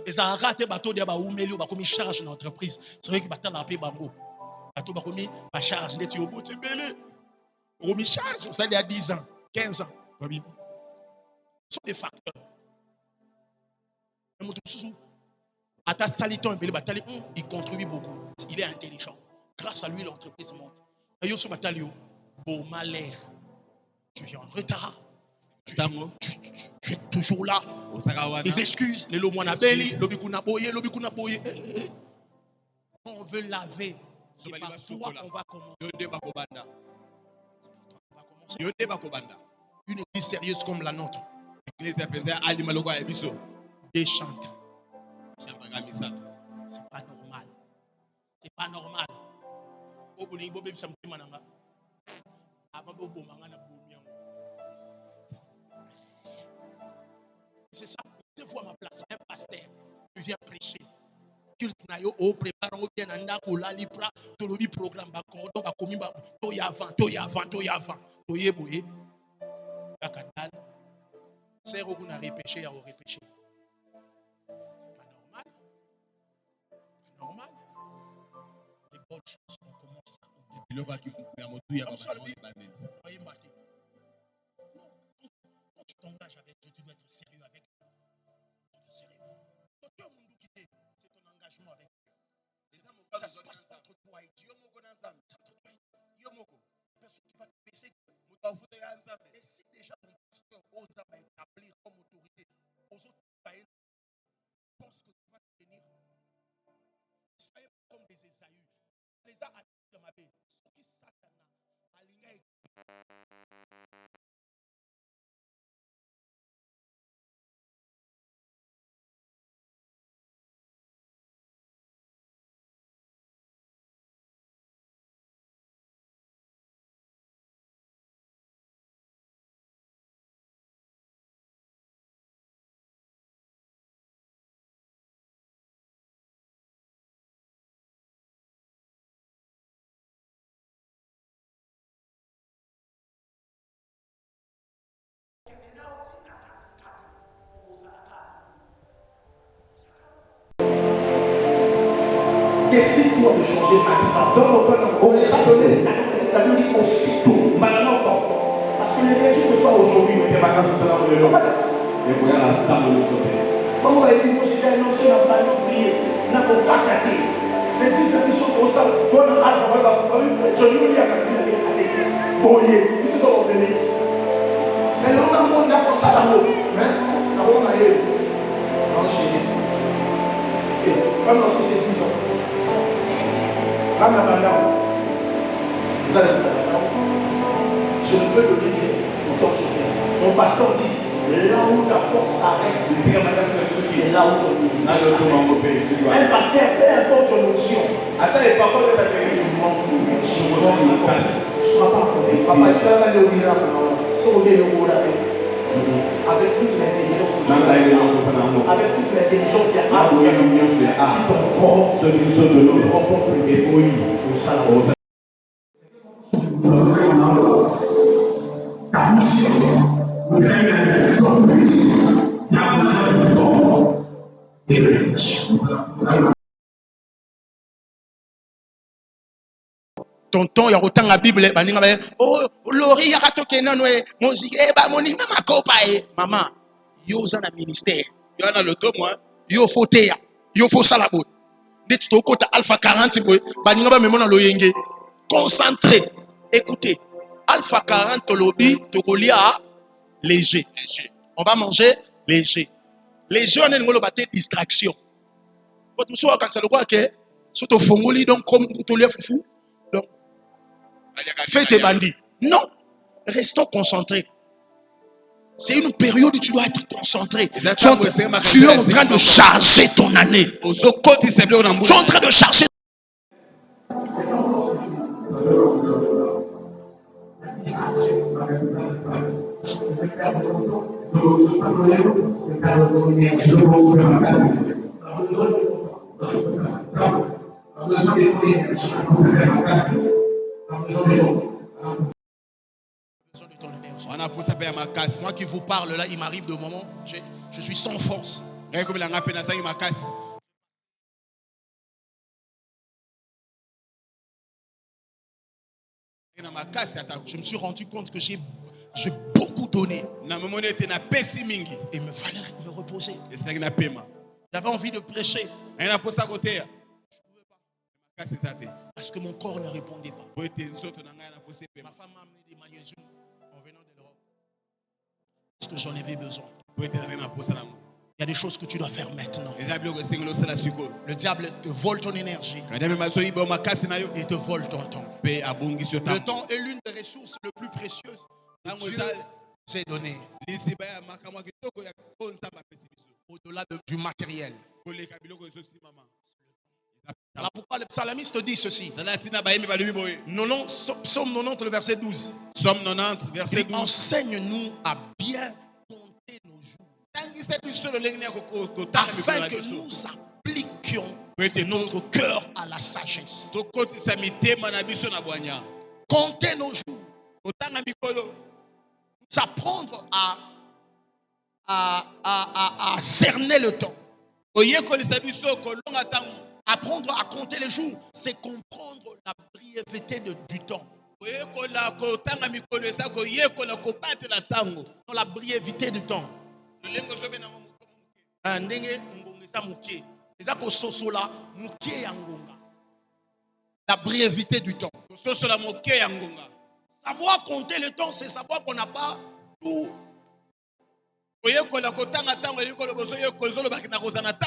Et ça a raté bateau de Baoumeli ou Bakomi charge dans l'entreprise. C'est vrai que bateau la paix bango. Bateau Bakomi va charge les tuyaux bout belé. Bakomi charge ça il y a 10 ans, 15 ans. Ce sont des facteurs. Ata Saliton il contribue beaucoup. Il est intelligent. Grâce à lui l'entreprise monte. Et yo sur batalio, bon malheur. Tu viens en retard. Tu es toujours là. Les excuses, les lomonabeli, lobikuna boye. On veut laver. C'est par toi qu'on va commencer. Une église sérieuse comme la nôtre. Des chants. C'est pas normal. C'est pas normal. C'est ça. Deux fois ma place, un pasteur. Tu viens prêcher. Culte na yo o prépare o bien anda ko la lipra to lobi programme ba cordon ba komi ba to ya avant to yeboye akadal c'est qu'on a repêché ya repêché. Pas normal. Les bonnes choses on commence à au début. Non, quand tu t'engages avec Dieu, tu dois être sérieux avec Dieu. C'est ton engagement avec Dieu. Ça se passe entre toi et Dieu. Personne qui va te baisser. Et si déjà ton pasteur ose établir comme autorité, aux autres, pense que tu vas tenir. Soyez comme des Ésaü. Les a attirés de ma baie. Ce qui Satan a aligné. Décide-toi de changer maintenant. On les a donné. Tu as dit aussitôt, maintenant. Parce que l'énergie que tu as aujourd'hui, tu vas quand tu as le nom. Et voilà la table de l'autre. Comme on va dire, moi j'étais un homme, je n'ai pas oublié. N'a pas gâté. Les plus émissions comme ça, toi, dans Alpha, on va vous je ne dis pas que tu as boyé. Ils sont dans le bénéfice. Mais non, on n'a pas ça dans l'eau. On a eu. Enchaîné. Comme dans ces prisons. Je ne peux donner rien pour ton chemin. Mon pasteur dit, là où ta force s'arrête, c'est là où ton ministère s'arrête. Un pasteur, peu importe ton onction. Attends, et par contre, tu manques de force. Tu ne seras pas encore. Papa, tu vas aller au miracle. Avec toute l'intelligence, avec toute l'intelligence, il y a si ton corps se remporte le débrouille au salon. Tonton, il y a autant la Bible. Oh, Lori, il y a rato kenan ouais. Musique, moni mama kopa maman. Yo za na ministère. Yo na loto moi. Yo faut teya. Yo faut salabo. Dit to kota Alpha 40 boy. Baninga ba memona loyenge. Concentré. Écoutez. Alpha 40 lobby tokolia léger. On va manger léger. Léger on est ngolo baté distraction. Votre monsieur quand ça le quoi que surtout fongoli donc comme tolia foufou. Donc fais tes bandits. Non. Restons concentrés. C'est une période où tu dois être concentré. Tu es en train de charger ton année. Tu es en train de charger. Moi qui vous parle là, il m'arrive de moments, je suis sans force. Je me suis rendu compte que j'ai beaucoup donné. Et il me fallait me reposer. J'avais envie de prêcher. Parce que mon corps ne répondait pas. Ma femme m'a amené des magnésiums en venant de l'Europe. Parce que j'en avais besoin. Il y a des choses que tu dois faire maintenant. Le diable te vole ton énergie. Il te vole ton temps. Le temps est l'une des ressources les plus précieuses que Dieu s'est donné. Au-delà du matériel. Alors pourquoi le psalamiste dit ceci? Psaume 90, le verset 12. Psaume 90, verset 12. Enseigne-nous à bien compter nos jours, afin que nous appliquions notre cœur à la sagesse. Compter nos jours. Apprendre à cerner le temps. Apprendre à compter les jours, c'est comprendre la brièveté du temps. Dans la brièveté du temps. La brièveté du temps. Savoir compter le temps, c'est savoir qu'on n'a pas tout.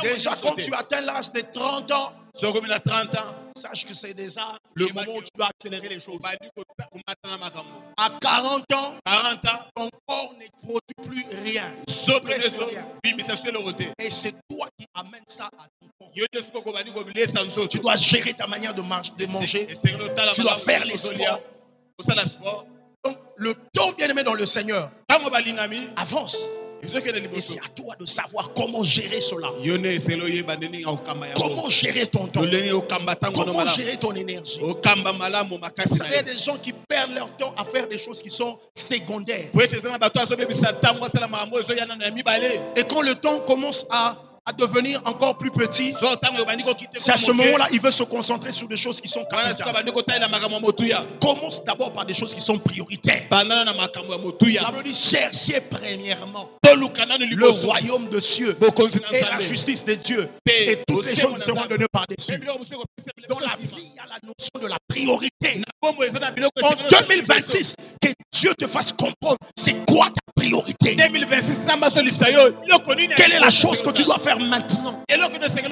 Déjà, quand tu atteins l'âge de 30 ans, sache que c'est déjà le moment où tu dois accélérer les choses. À 40 ans, ton corps ne produit plus rien. Et c'est toi qui amènes ça à ton corps. Tu dois gérer ta manière de manger. Tu dois faire les sports. Donc, le temps bien-aimé dans le Seigneur avance. Et c'est à toi de savoir comment gérer cela. Comment gérer ton temps. Comment gérer ton énergie. Vous savez, des gens qui perdent leur temps à faire des choses qui sont secondaires. Et quand le temps commence à devenir encore plus petit, c'est à ce moment-là il veut se concentrer sur des choses qui sont capitales. Commence d'abord par des choses qui sont prioritaires. La Bible dit cherchez premièrement le royaume de Dieu et la justice de Dieu, et toutes les choses seront données par-dessus. Dans la vie, il y a la notion de la priorité. En 2026, que Dieu te fasse comprendre c'est quoi ta priorité. Quelle est la chose que tu dois faire maintenant? Quelle est la chose que tu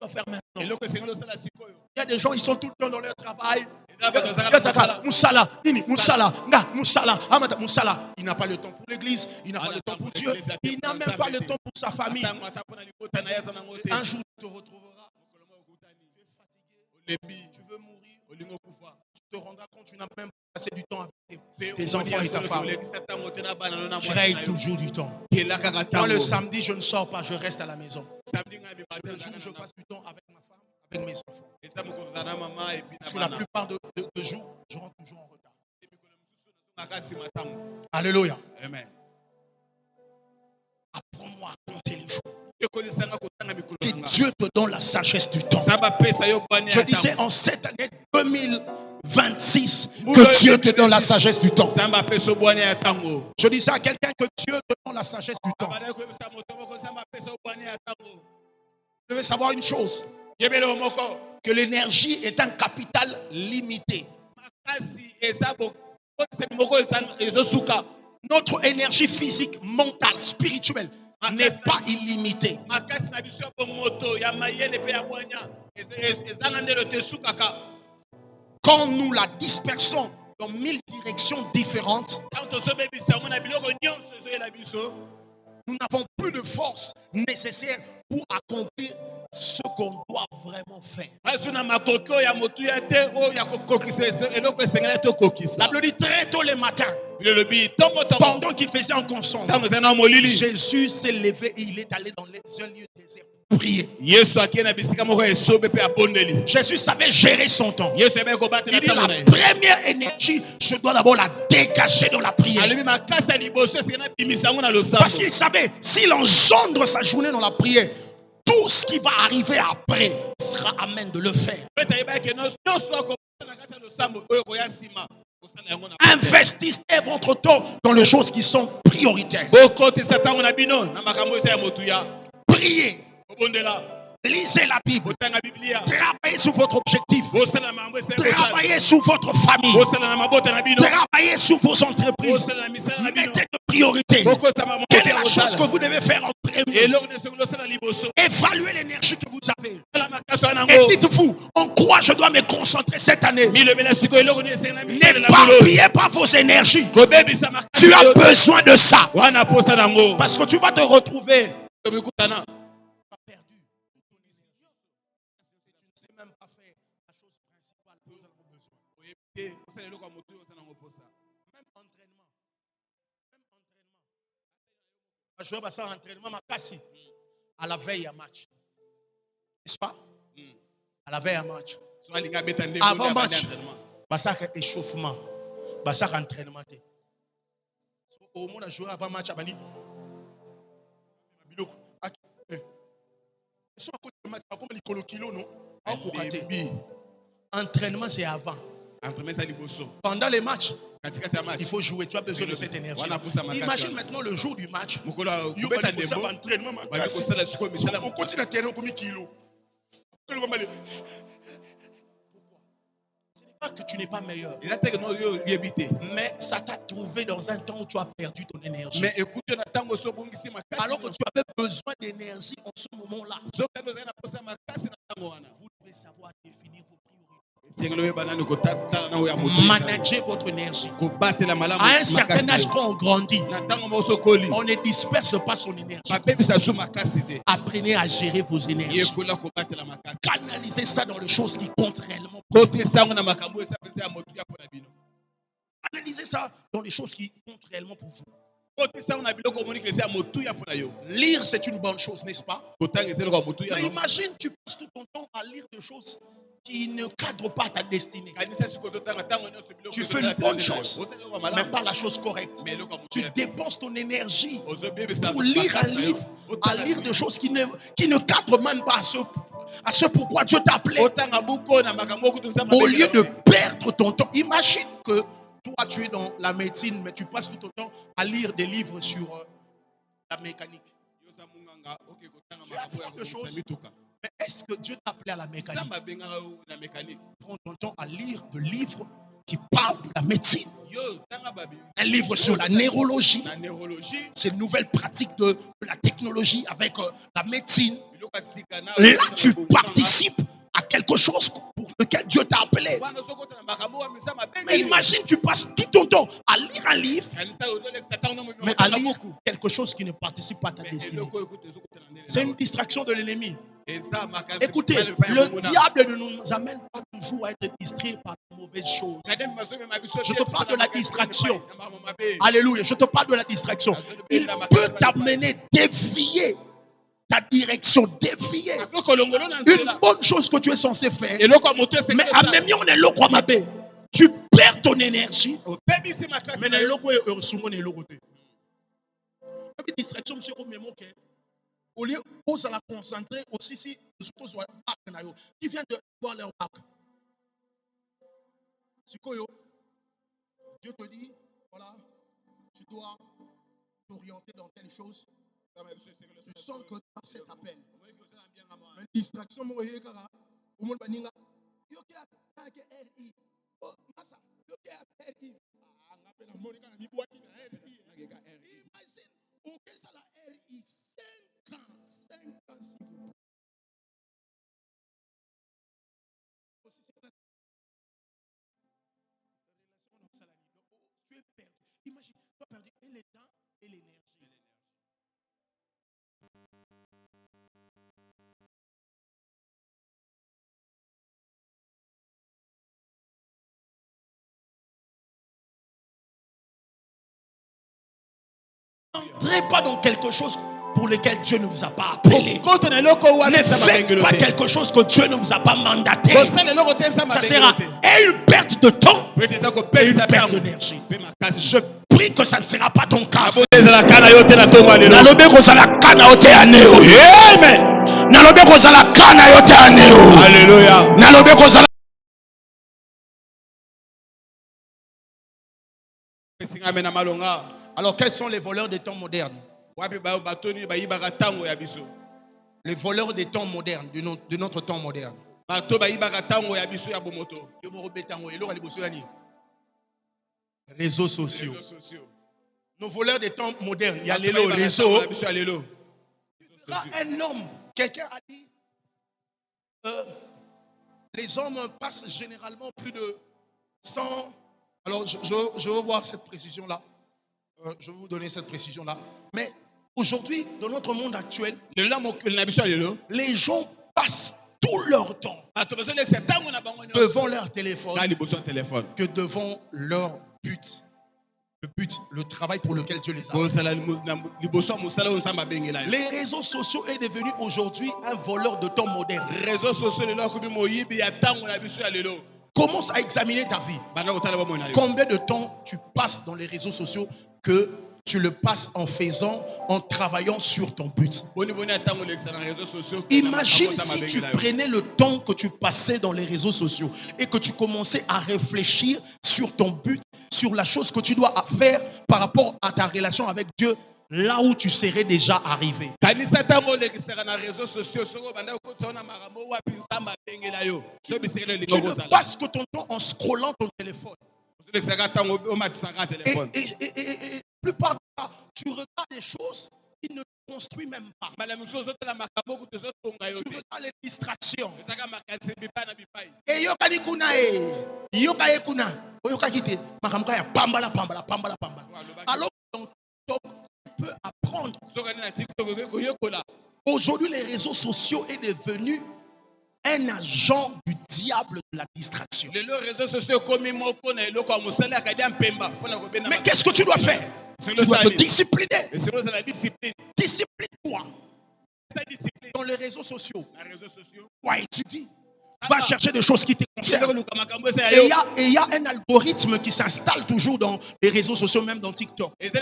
dois faire maintenant? Il y a des gens, ils sont tout le temps dans leur travail. Il n'a pas le temps pour l'église, il n'a pas le temps pour Dieu, il n'a même pas le temps pour sa famille. Un jour, tu te retrouveras. Tu es fatigué, tu veux mourir, tu te rendras compte, tu n'as même pas passé du temps avec tes enfants et ta femme. Tu rayes toujours du temps. Moi, le samedi, je ne sors pas, je reste à la maison. Le jour où je passe du temps avec ma femme, avec mes enfants. Parce que la plupart de jours, je rentre toujours en retard. Alléluia. Amen. Apprends-moi à compter les jours. Que Dieu te donne la sagesse du temps. Je disais en cette année 2026 que Dieu te donne la sagesse du temps. Je disais à quelqu'un que Dieu te donne la sagesse du temps. Vous devez savoir une chose, que l'énergie est un capital limité. Notre énergie physique, mentale, spirituelle n'est pas illimitée. Quand nous la dispersons dans 1000 directions différentes, nous n'avons plus de force nécessaire pour accomplir ce qu'on doit vraiment faire. La Bible dit très tôt le matin, pendant qu'il faisait un consomme, Jésus s'est levé et il est allé dans un lieu désert pour prier. Jésus savait gérer son temps. Il dit la première énergie, je dois d'abord la dégager dans la prière. Parce qu'il savait, s'il engendre sa journée dans la prière, tout ce qui va arriver après sera à même de le faire. Investissez votre temps dans les choses qui sont prioritaires. Priez. Lisez la Bible. Travaillez sur votre objectif. Travaillez sur votre famille. Travaillez sur vos entreprises. Mettez de priorité. Quelle est la chose que vous devez faire en premier? Évaluez l'énergie que vous avez. Et dites-vous, en quoi je dois me concentrer cette année? N'éparpillez pas vos énergies. Tu as besoin de ça. Parce que tu vas te retrouver perdu. Tu ne sais même pas faire la chose principale que nous avons besoin. Même entraînement. Je vais passer l'entraînement à la veille à match. N'est-ce pas? À la veille à match. Avant match. Ça c'est échauffement. Ça c'est entraînement. Au moment où joué avant match, entraînement c'est avant. Pendant les matchs, il faut jouer. Tu as besoin de cette énergie. Imagine maintenant le jour du match. On continue à terrain comme kilo. Pas que tu n'es pas meilleur, mais ça t'a trouvé dans un temps où tu as perdu ton énergie. Alors que tu avais besoin d'énergie en ce moment-là. Vous devez savoir définir vos priorités. Managez votre énergie. À un certain âge, quand on grandit, on ne disperse pas son énergie. Apprenez à gérer vos énergies. Canalisez ça dans les choses qui comptent réellement. Analysez ça dans les choses qui comptent réellement pour vous. Lire, c'est une bonne chose, n'est-ce pas? Mais imagine, tu passes tout ton temps à lire des choses qui ne cadrent pas ta destinée. Tu fais une bonne chose, mais pas la chose correcte. Tu dépenses ton énergie pour lire un livre, à lire des choses qui ne cadrent même pas à ce pourquoi Dieu t'a appelé. Au lieu de perdre ton temps, imagine que toi tu es dans la médecine, mais tu passes tout ton temps à lire des livres sur la mécanique. Tu apprends des choses. Mais est-ce que Dieu t'a appelé à la mécanique? Prends ton temps à lire des livres qui parlent de la médecine. Un livre sur la neurologie. C'est une nouvelle pratique de la technologie avec la médecine. Là, tu participes à quelque chose pour lequel Dieu t'a appelé. Mais imagine, tu passes tout ton temps à lire un livre, mais à lire quelque chose qui ne participe pas à ta destinée. C'est une distraction de l'ennemi. Écoutez, le diable ne nous amène pas toujours à être distrait par de mauvaises choses. Je te parle de la distraction. Alléluia, je te parle de la distraction. Il peut t'amener dévier ta direction, dévier une bonne chose que tu es censé faire. Mais à même on est là quoi m'appelle. Tu perds ton énergie. Mais là quoi souvent est là côté. Distraction monsieur comme mémo que au lieu où ça la concentrer aussi si qui vient de voir leur bac. Dieu te dit voilà, tu dois t'orienter dans telle chose. Tu sens que dans cet appel, une distraction, au monde baninga, yo qui a RI, oh massa, yo qui a RI, imagine, où que ça la RI 5 ans s'il vous plaît. Tu es perdu. Imagine, tu as perdu et le temps et l'énergie. N'entrez pas dans quelque chose pour lequel Dieu ne vous a pas appelé. Ne faites pas quelque chose que Dieu ne vous a pas mandaté. Ça sera une perte de temps et une perte d'énergie. Je prie que ça ne sera pas ton cas. Alléluia. Alors, quels sont les voleurs des temps modernes? Les voleurs des temps modernes, de notre temps moderne. Réseaux sociaux. Nos voleurs des temps modernes, il y a les réseaux. Un homme, quelqu'un a dit, les hommes passent généralement plus de 100. Alors, je veux voir cette précision-là. Je vais vous donner cette précision-là. Mais aujourd'hui, dans notre monde actuel, les gens passent tout leur temps devant leur téléphone que devant leur but. Le but, le travail pour lequel Dieu les a. Les réseaux sociaux est devenu aujourd'hui un voleur de temps moderne. Commence à examiner ta vie. Combien de temps tu passes dans les réseaux sociaux que tu le passes en travaillant sur ton but. Imagine si tu prenais le temps que tu passais dans les réseaux sociaux et que tu commençais à réfléchir sur ton but, sur la chose que tu dois faire par rapport à ta relation avec Dieu, là où tu serais déjà arrivé. Tu ne passes que ton temps en scrollant ton téléphone. Et la plupart du temps, tu regardes des choses qui ne te construisent même pas. Tu regardes les distractions. Et yokani kuna yokaye kuna oyokakite makamka ya pambala. Alors donc tu peux apprendre. Aujourd'hui, les réseaux sociaux est devenu un agent du diable de la distraction. Mais qu'est-ce que tu dois faire? Tu dois te discipliner. Discipline-toi. Dans les réseaux sociaux. Va étudier. Va chercher des choses qui te concernent. Et il y a un algorithme qui s'installe toujours dans les réseaux sociaux, même dans TikTok. Les types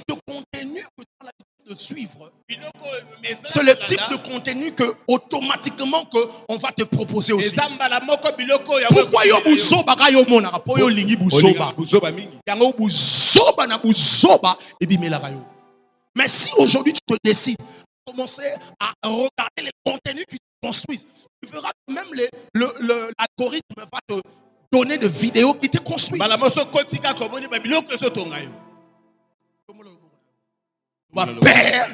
de contenu que tu as l'habitude de suivre, c'est le type de contenu que automatiquement que on va te proposer aussi. Pourquoi yo buzoba ka yo mona po yo lingi buzoba yango buzoba na buzoba ebimela ka yo. Mais si aujourd'hui tu te décides de commencer à regarder les contenus qui te construisent, tu verras que même l'algorithme va te donner des vidéos qui te construisent. Père,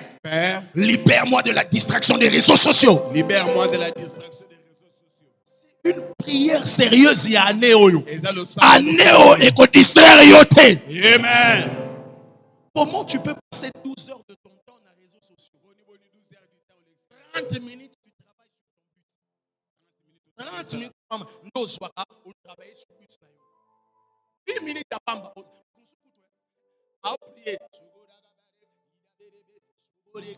libère-moi de la distraction des réseaux sociaux. Libère-moi de la distraction des réseaux sociaux. C'est une prière sérieuse. Il y a Anéo et qu'on distraire yote. Amen. Comment tu peux passer 12 heures de ton temps dans les réseaux sociaux? 30 minutes, tu travailles sur ton but. 30 minutes, tu travailles sur ton but. 10 minutes, tu pamba. À prier. Les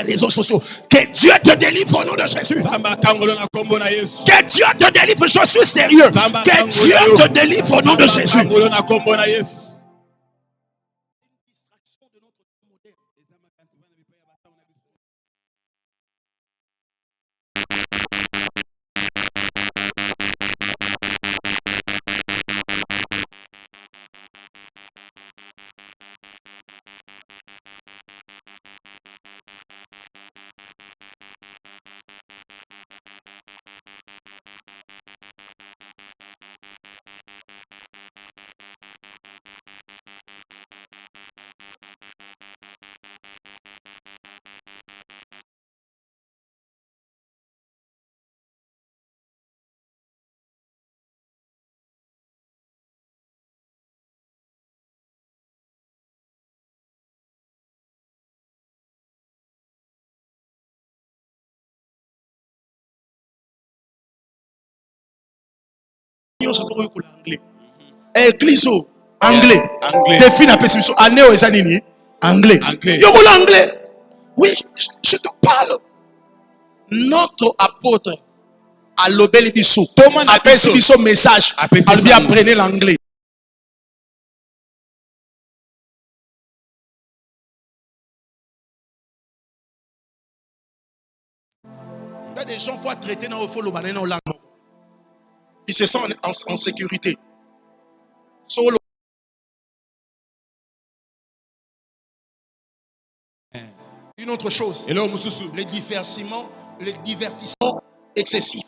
réseaux sociaux. Que Dieu te délivre au nom de Jésus. Que Dieu te délivre, je suis sérieux. Que Dieu te délivre au nom de Jésus. Église anglais. Défi na perception anéo ezanini anglais. Yoko l'anglais. Oui, je te parle. Notre apôtre a lobé biso. Appelle biso message. Albi apprenez l'anglais. Il y a des gens qui traiter dans le fond le langue. Ils se sentent en sécurité. Solo autre chose. Les divertissements excessifs.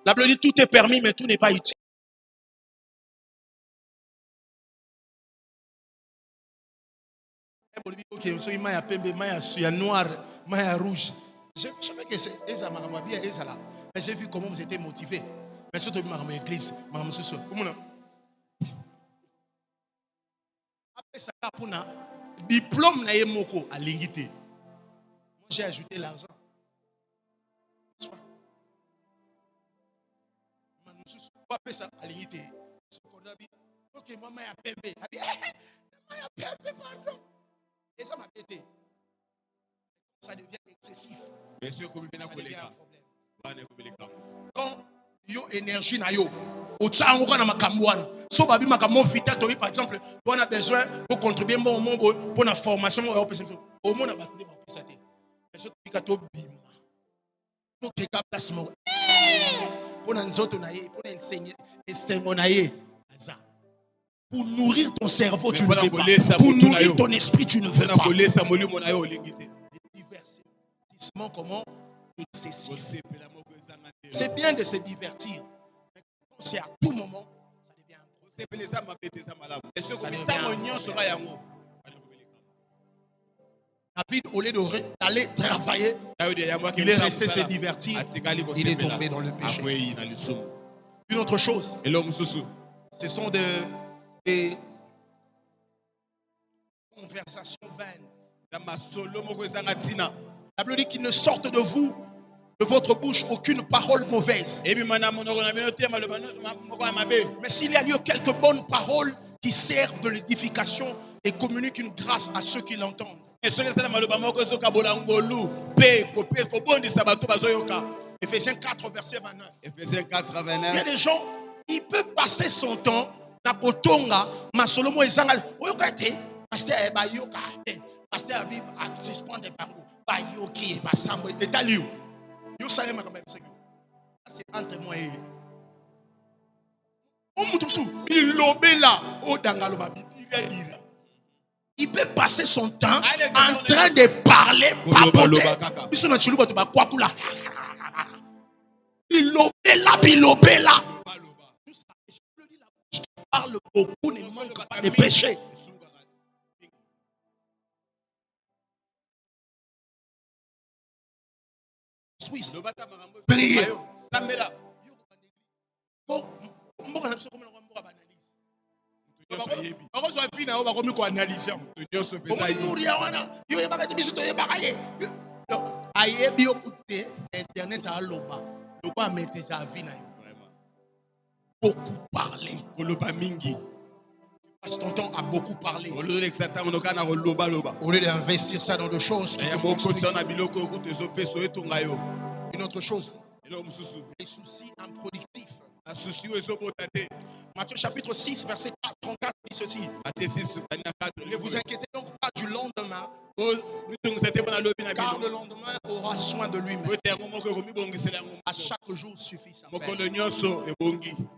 La Bible dit tout est permis, mais tout n'est pas utile. Ok, il y a noir, il y a rouge. Je savais que c'est Eza Maramabia, Eza là. Mais j'ai vu comment vous étiez motivés. Mais surtout, Maramabia église, Maramabia Sousso. Après ça, pour un diplôme, na yemoko à l'ingité. Moi, j'ai ajouté l'argent. Après ça, à l'ingité. Ok, moi, je suis pépé. Je suis pépé, pardon. Et ça m'a pété. Ça devient excessif. Ça devient un problème. Quand yo énergie na yo, au tsango kana makambwana. So babi makambo vital to par exemple, on a besoin pour contribuer pour la formation au monde a battu ba pesa te. Mais so tika to bima. To keka place mo. Pour na nzoto na ye, pour enseigner enseigner na ye. Pour nourrir ton cerveau, tu ne veux pas. Pour nourrir ton esprit, tu ne veux pas. Divertissement comment? Excessif. C'est bien de se divertir. Mais quand c'est à tout moment, ça devient un problème. David, au lieu d'aller travailler, il est resté se divertir. Il est tombé dans le péché. Une autre chose, ce sont des conversations vaines. La Bible dit qu'il ne sorte de vous, de votre bouche, aucune parole mauvaise. Mais s'il y a lieu quelques bonnes paroles qui servent de l'édification et communiquent une grâce à ceux qui l'entendent. Ephésiens 4, verset 29. Ephésiens 4, 29. Il y a des gens, il peut passer son temps na kotonga masolomo ezanga oyokate pasteur bayoka pasteur Habib a suspendre bango bayoki basambo etaliu yo salema comme ça c'est entre moi et omutusu bilobela odangalo babidira. Il peut passer son temps en train de parler papoter biso na chiluba to bakwakula bilobela parle beaucoup, ne manque pas de péché. Priez. Beaucoup parler. Passe ton temps à beaucoup parler. Au lieu d'investir ça dans des choses qui te construisent. Une autre chose, les soucis improductifs. Matthieu chapitre 6, verset 34 dit ceci. Ne vous inquiétez donc pas du lendemain, car le lendemain aura soin de lui-même. À chaque jour suffit sa peine. Des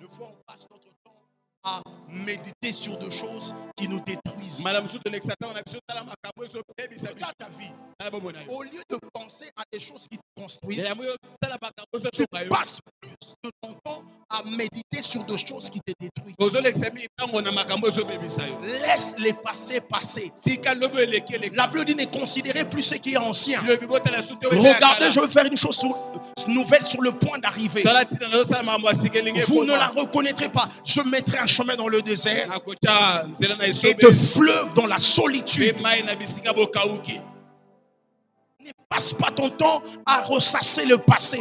fois, on passe notre temps à méditer sur des choses qui nous détruisent. Regarde ta vie. Au lieu de penser à des choses qui te construisent, tu passes plus de ton temps à méditer sur des choses qui te détruisent. Laisse-les passer. La Bible dit ne considérez plus ce qui est ancien. Regardez, je vais faire une chose nouvelle sur le point d'arriver. Vous ne la reconnaîtrez pas. Je mettrai un chemin dans le désert et de fleuves dans la solitude. Ne passe pas ton temps à ressasser le passé.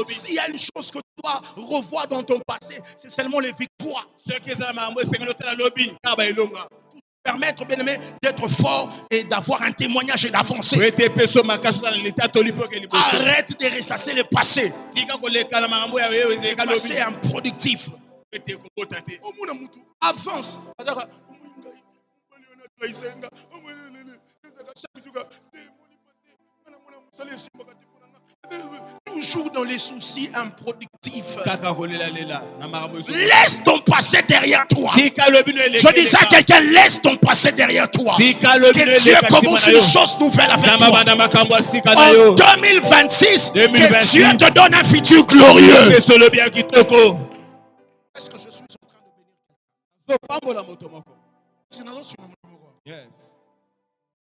S'il y a une chose que tu dois revoir dans ton passé, c'est seulement les victoires. Permettre, bien aimé, d'être fort et d'avoir un témoignage et d'avancer. Arrête de ressasser le passé. Le passé est improductif. Avance. toujours dans les soucis improductifs. Laisse ton passé derrière toi. Je disais à quelqu'un, laisse ton passé derrière toi. Que Dieu commence une chose nouvelle avec toi. En 2026, que Dieu te donne un futur glorieux. Est-ce que je suis en train de bénir? Yes.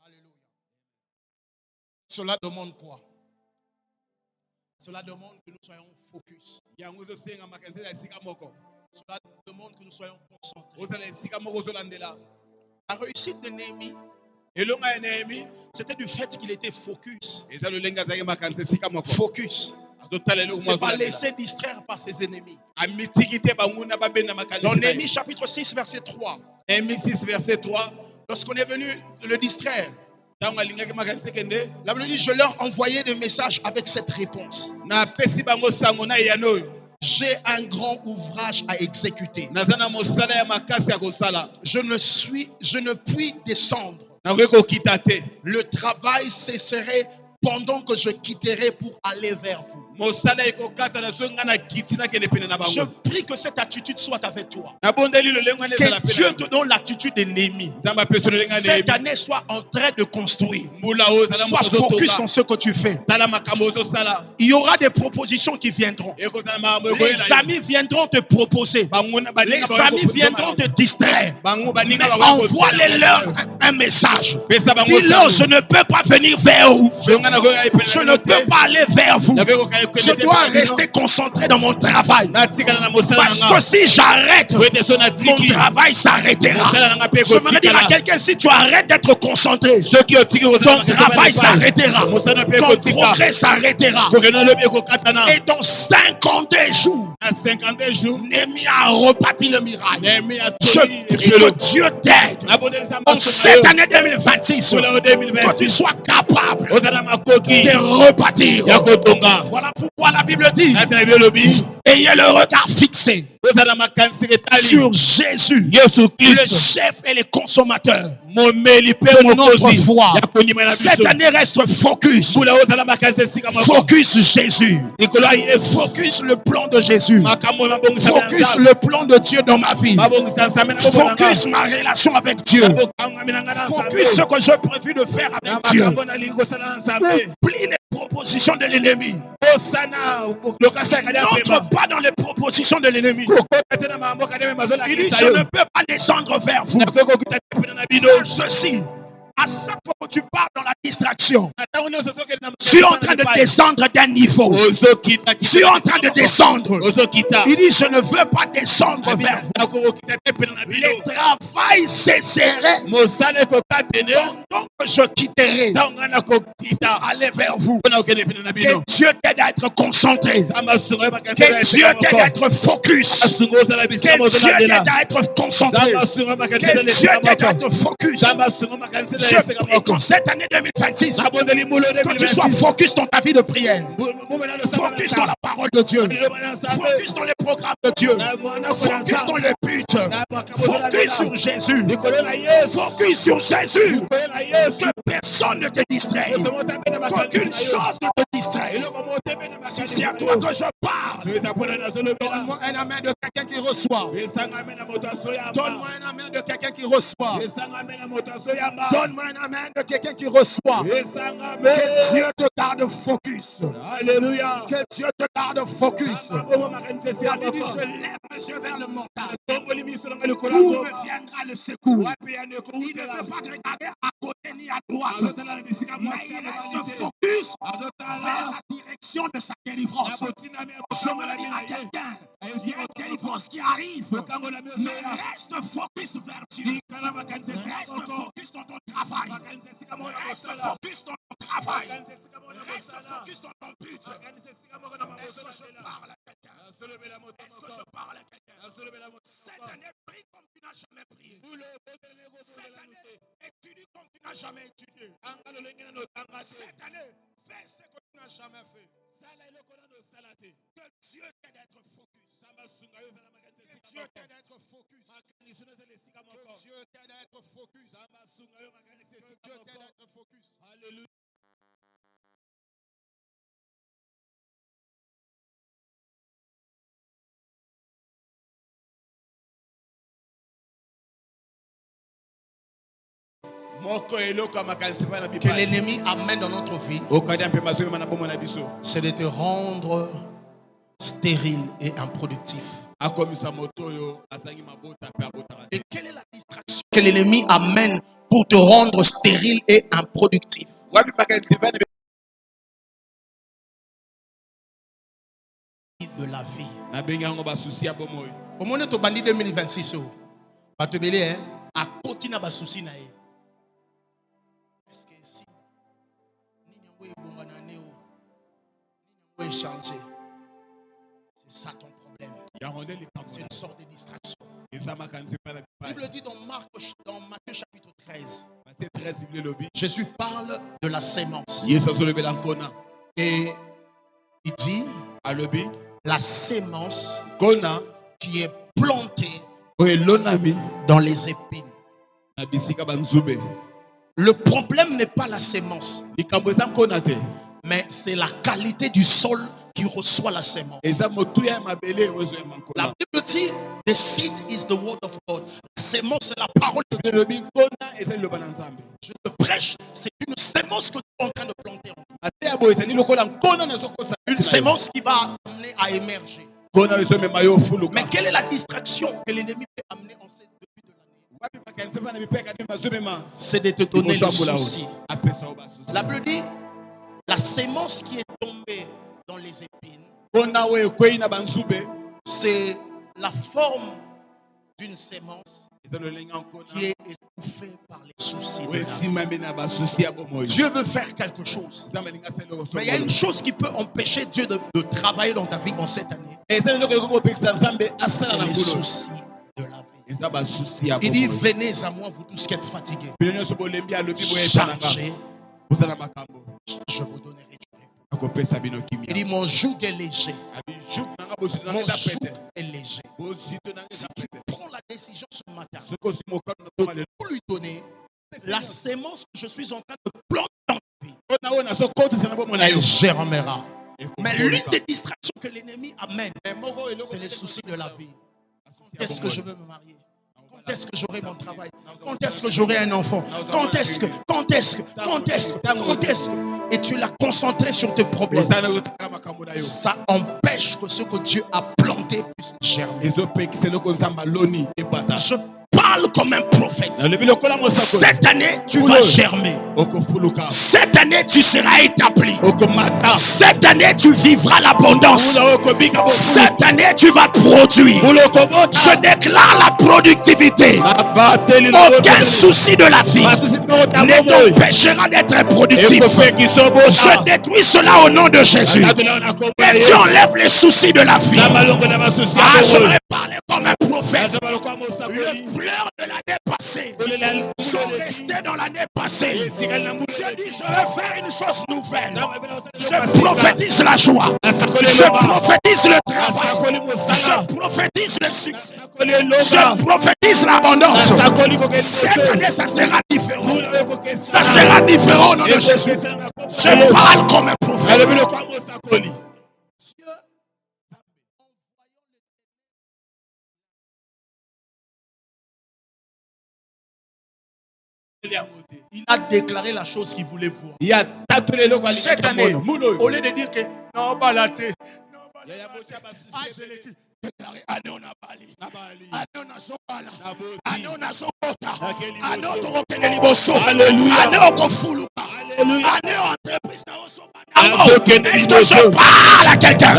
Alléluia. Cela demande quoi? Cela demande que nous soyons focus. Cela demande que nous soyons concentrés. La réussite de Néhémie, c'était du fait qu'il était focus. Focus. Il ne s'est pas laissé distraire par ses ennemis. Dans Néhémie chapitre 6 verset 3. Néhémie 6 verset 3. Lorsqu'on est venu le distraire, la Bible dit, je leur envoyais des messages avec cette réponse. J'ai un grand ouvrage à exécuter. Je ne puis descendre. Le travail cesserait pendant que je quitterai pour aller vers vous. Je prie que cette attitude soit avec toi. Que Dieu te donne l'attitude de Néhémie. Cette année, sois en train de construire. Sois focus dans ce que tu fais. Il y aura des propositions qui viendront. Les amis viendront te proposer. Les amis viendront te distraire. Mais envoie-les-leur un message. Dis-leur, je ne peux pas venir vers vous. Je ne peux pas aller vers vous. Je dois rester concentré dans mon travail. Parce que si j'arrête, mon travail s'arrêtera. Je me dis à quelqu'un, si tu arrêtes d'être concentré, ton travail s'arrêtera. Ton progrès s'arrêtera. Et dans 52 jours, Néhémie a reparti le miracle. Je prie que Dieu t'aide. En cette année 2026, que tu sois capable de repartir. Voilà pourquoi la Bible dit, ayez le regard fixé sur Jésus, le chef et le consommateur de notre foi. Cette année reste focus. Focus Jésus. Focus le plan de Jésus. Focus le plan de Dieu dans ma vie. Focus ma relation avec Dieu. Focus ce que j'ai prévu de faire avec Dieu. Oublie les propositions de l'ennemi. N'entre pas dans les propositions de l'ennemi. Il dit, je ne peux pas descendre vers vous. Sache ceci. À chaque fois que tu pars dans la distraction, tu es en train de descendre d'un niveau. Tu es en train de descendre. Il dit, je ne veux pas descendre vers vous. Le travail cesserait donc je quitterai. Aller vers vous. Que Dieu t'aide à être concentré. Que Dieu t'aide à être focus. Que Dieu t'aide à être concentré. Que Dieu t'aide à être focus. Je prie qu'en cette année 2026, que tu sois focus dans ta vie de prière. Focus dans la parole de Dieu. Focus dans les programmes de Dieu. Focus dans le but. Focus sur Jésus. Focus sur Jésus. Que personne ne te distraie. Qu'aucune chose ne te distraie. Si c'est à toi que je parle, donne-moi un amen de quelqu'un qui reçoit. Donne-moi un amen de quelqu'un qui reçoit. Donne-moi un amen de quelqu'un qui reçoit. Que Dieu te garde focus. Alléluia. Que Dieu te garde focus. David dit, je lève mes yeux vers le montagne. Où me viendra le secours? Il ne peut pas regarder à côté ni à droite. Mais il reste focus vers la direction de sa délivrance. Je me dis à quelqu'un, il y a une délivrance qui arrive. Mais reste focus vers Dieu. Reste focus dans ton travail. Reste focus dans ton travail. Reste focus dans ton but. Est-ce que je parle à quelqu'un? Est-ce que je parle à quelqu'un? Cette année, prie comme tu n'as jamais prié. Cette année, étudie comme tu n'as jamais étudié. Cette année, fais ce que tu n'as jamais fait. Que Dieu t'aide à être focus. Que Dieu t'aide à être focus. Que Dieu t'aide à être focus. Que Dieu t'aide à être focus. Alléluia. que l'ennemi amène dans notre vie, c'est de te rendre stérile et improductif. Et quelle est la distraction que l'ennemi amène pour te rendre stérile et improductif? De la vie. Au moment où tu 2026, tu vas à côté de la souci. Est-ce que si nous avons changé, c'est ça ton problème. C'est une sorte de distraction. La Bible dit dans Matthieu chapitre 13, Jésus parle de la sémence. Et il dit la sémence qui est plantée dans les épines. Le problème n'est pas la sémence, mais c'est la qualité du sol qui reçoit la sémence. La Bible dit the seed is the word of God. La sémence, c'est la parole de Dieu. Je te prêche, c'est une sémence que tu es en train de planter. Une sémence qui va amener à émerger. Mais quelle est la distraction que l'ennemi peut amener en cette début de l'année? C'est de te donner le souci. La Bible dit la sémence qui est tombée dans les épines, c'est la forme d'une sémence qui est étouffée par les soucis de la vie. Dieu veut faire quelque chose, mais il y a une chose qui peut empêcher Dieu de travailler dans ta vie en cette année. C'est les soucis de la vie. Il dit venez à moi vous tous qui êtes fatigués, chargés, je vous donnerai du repos. Il dit mon joug est léger. Mon joug est léger. Si tu prends la décision ce matin pour lui donner la sémence que je suis en train de planter dans ta vie, elle germera. Mais l'une des distractions que l'ennemi amène, c'est les soucis de la vie. Quand est-ce que je veux me marier? Quand est-ce que j'aurai mon travail? Quand est-ce que j'aurai un enfant? Quand est-ce que et tu l'as concentré sur tes problèmes. Ça empêche que ce que Dieu a planté puisse germer. Je parle comme un prophète. Cette année, tu vas germer. Cette année, tu seras établi. Cette année, tu vivras l'abondance. Cette année, tu vas produire. Je déclare la productivité. Aucun souci de la vie ne t'empêchera d'être productif. Je détruis cela au nom de Jésus. Et Dieu enlève les soucis de la vie. J'aimerais parler comme un prophète. Les fleurs de l'année passée sont restées dans l'année passée. Dieu dit, je vais faire une chose nouvelle. Je prophétise la joie. Je prophétise le travail. Je prophétise le succès. Je prophétise l'abondance. Cette année, ça sera différent. Ça sera différent au nom de Jésus. Je parle comme un prophète. Il a déclaré la chose qu'il voulait voir. Cette année, au lieu de dire que non, pas la tête. Déclaré année on a Bali, année on a Sokala, année on a Sokota, année on a Liboso, année on a Fuluka, année on entreprise na Osoba. Est-ce que je parle à quelqu'un?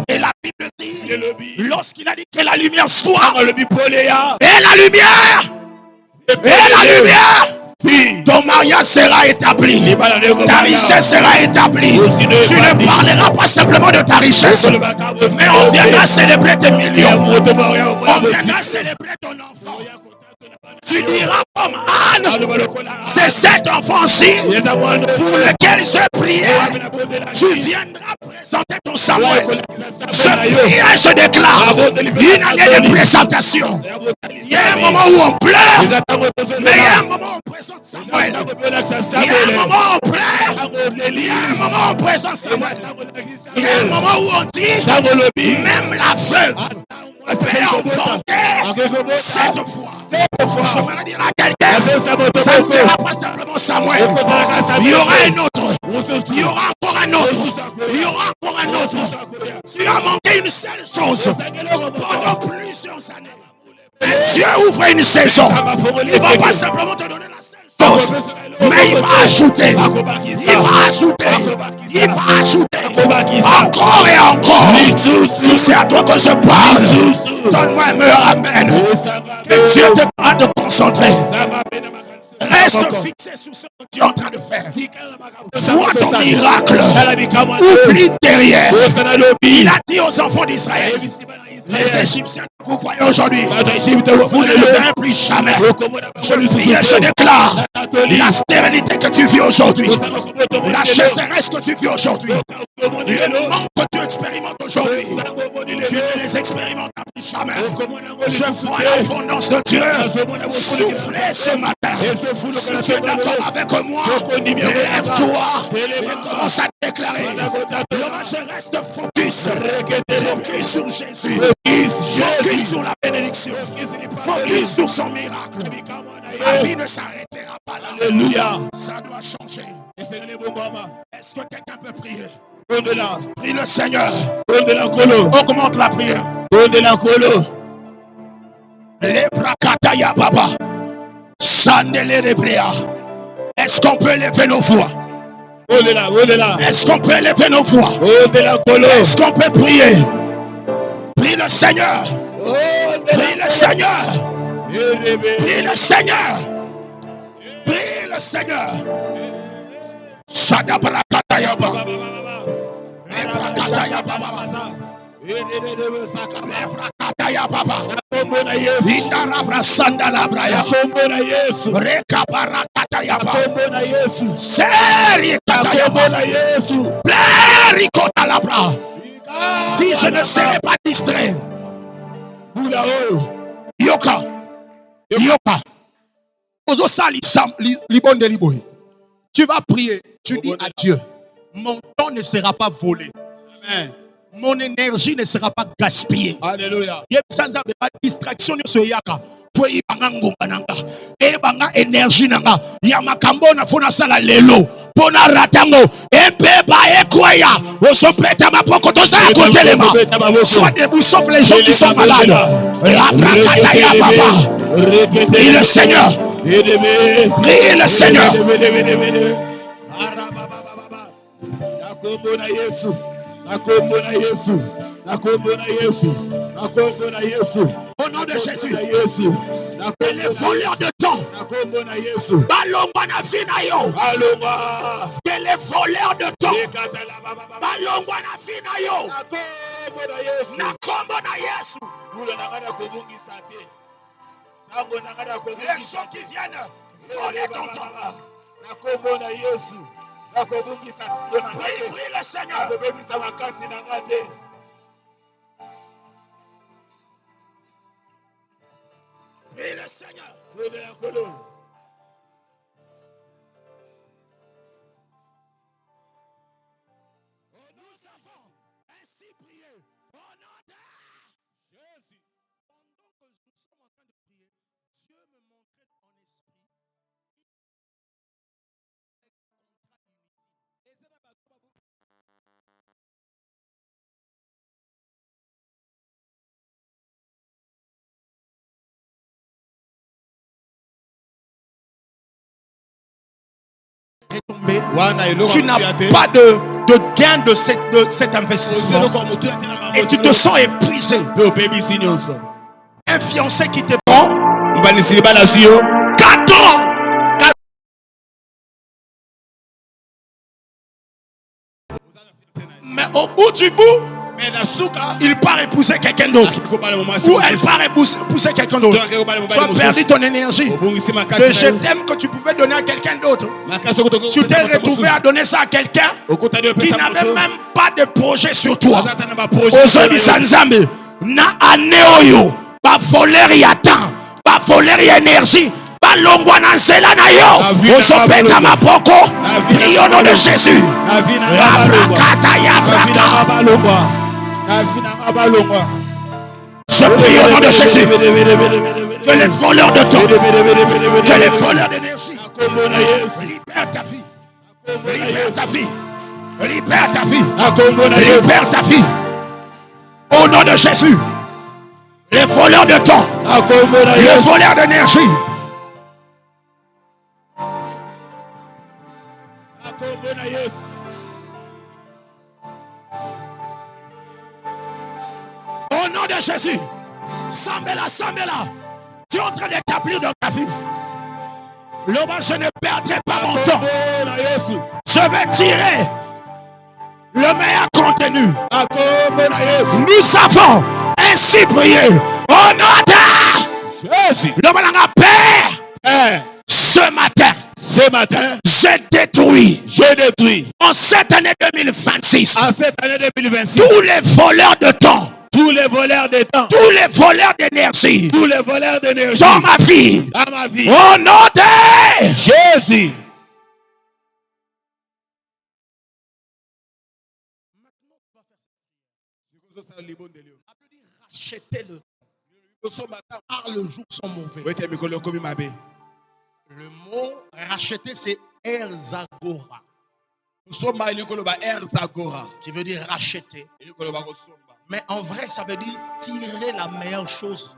Et la Bible dit, lorsqu'il a dit que la lumière soit, et la lumière, ton mariage sera établi, ta richesse sera établie. Tu ne parleras pas simplement de ta richesse, mais on viendra célébrer tes millions, on viendra célébrer ton enfant. Tu diras comme Anne, c'est cet enfant-ci pour lequel je priais. Tu viendras présenter ton Samuel. Je prie et je déclare une année de présentation. Il y a un moment où on pleure, mais il y a un moment où on présente Samuel. Il y a un moment où on pleure, il y a un moment où on présente Samuel. Il y a un moment où on dit, même la veuve peut enfanter cette fois. J'aimerais dire à quelqu'un, ça ne sera pas simplement Samuel. Il y aura un autre. Il y aura encore un autre. Il y aura encore un autre. Tu as manqué une seule chose pendant plusieurs années. Et Dieu ouvre une saison. Il ne va pas simplement te donner la seule chose, mais il va ajouter. Il va ajouter. Il va ajouter. Encore et encore. Si c'est à toi que je parle, donne-moi un meilleur amen. Que Dieu te permette de concentrer. Reste fixé sur ce que tu es en train de faire. Vois ton miracle. Oublie derrière. Il a dit aux enfants d'Israël, les Égyptiens que vous voyez aujourd'hui, vous ne le verrez plus jamais. Je prie et je déclare la stérilité que tu vis aujourd'hui, la chasseresse que tu vis aujourd'hui, le manque que tu expérimentes aujourd'hui, tu ne les expérimenteras plus jamais. Je vois l'abondance de Dieu souffler ce matin. Si tu es d'accord avec moi, lève-toi et commence à déclarer. Je reste focus sur Jésus, focus sur la bénédiction, focus sur son miracle. Ma vie ne s'arrêtera pas là. Alléluia. Ça doit changer. Est-ce que quelqu'un peut prier? Prie le Seigneur. Augmente la prière. Les brakataya baba. Est-ce qu'on peut lever nos voix? Est-ce qu'on peut lever nos voix? Est-ce qu'on peut prier? Prie le Seigneur. Prie le Seigneur. Prie le Seigneur. Prie le Seigneur. Shadabrakataya baba. Les brakataya baba. Lebrakataya baba. Vitarabra sandala braya. Rekabarakataya baba. Seri kataya baba. Pleri kotalabra. Si je ne serai pas distrait. Yoka. Yoka. Tu vas prier. Tu dis à Dieu, mon temps ne sera pas volé. Amen. Mon énergie ne sera pas gaspillée. Alléluia. Sans distraction ne se yaka. Pour y bangangonga e banga énergie nanga ya makambo na fona sala lelo pona ratango epeba ekoya osopeta mapoko to sa côté les mains. Sois debout sauf les gens qui sont malades. La brakata ya baba. Prie le Seigneur. Prie le Seigneur. Au nom de Jésus, et les voleurs de temps, que les voleurs de temps, les gens qui viennent voler ton temps. Prie le Seigneur. Prie le Seigneur. Nous avons ainsi prié au nom de Jésus. Pendant que nous sommes en train de prier, Dieu me montrait en esprit tu n'as pas de gain de cet investissement et tu te sens épuisé. Un fiancé qui te prend 4 ans. Mais au bout du bout, il part épouser quelqu'un d'autre. Ou elle part épouser quelqu'un d'autre. Tu as perdu ton énergie. Le je t'aime que tu pouvais donner à quelqu'un d'autre. Tu t'es retrouvé à donner ça à quelqu'un qui n'avait même pas de projet sur toi. Aujourd'hui, Sanzambe, na aneoyo, ba voler ya temps, ba voler ya énergie. Longwa na nzela na yo osopeta mapoko prie au nom de Jésus. La brakata ya braka. Je prie au nom de Jésus. Que les voleurs de temps, que les voleurs d'énergie, libère ta vie. Libère ta vie. Libère ta vie. Libère ta vie. Au nom de Jésus. Les voleurs de temps, les voleurs d'énergie. Au nom de Jésus. Sambela. Tu es en train d'établir dans ta vie. Je ne perdrai pas mon temps. Je vais tirer le meilleur contenu. Nous avons ainsi prié. Au nom de Jésus. Père. Ce matin, j'ai détruit en cette année 2026 tous les voleurs de temps. Tous les voleurs d'énergie. Dans ma vie. Au nom de Jésus. Rachetez-le. Car le jour sont mauvais. Le mot racheter, c'est Erzagora. Qui veut dire racheter. Mais en vrai, ça veut dire tirer la meilleure chose.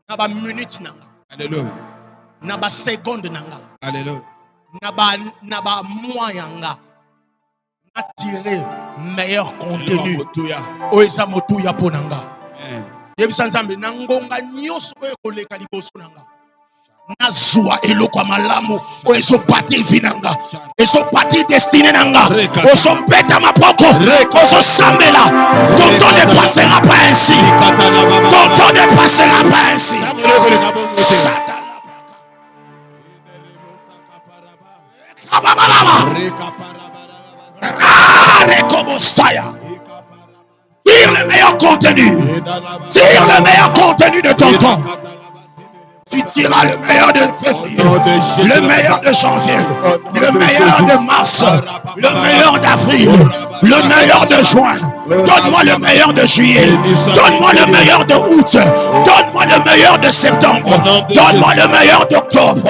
Naba minute nanga. Alléluia. Naba seconde nanga. Alléluia. Naba mois yanga. Na tirer meilleur contenu. Oesa motuya ponanga. Yebisa nzambe nangonga nyoso koleka liboso nanga. Nazwa eloko malamu oeso pati vinanga. Eso pati destiné nanga. Oso peta mapoko. Oso sambela. Ton temps ne passera pas ainsi. Ton temps ne passera pas ainsi. Tire le meilleur contenu. Tire le meilleur contenu de ton temps. Tu tireras le meilleur de février, le meilleur de janvier, le meilleur de mars, le meilleur d'avril, le meilleur de juin. Donne-moi le meilleur de juillet. Donne-moi le meilleur de août. Donne-moi le meilleur de septembre. Donne-moi le meilleur d'octobre.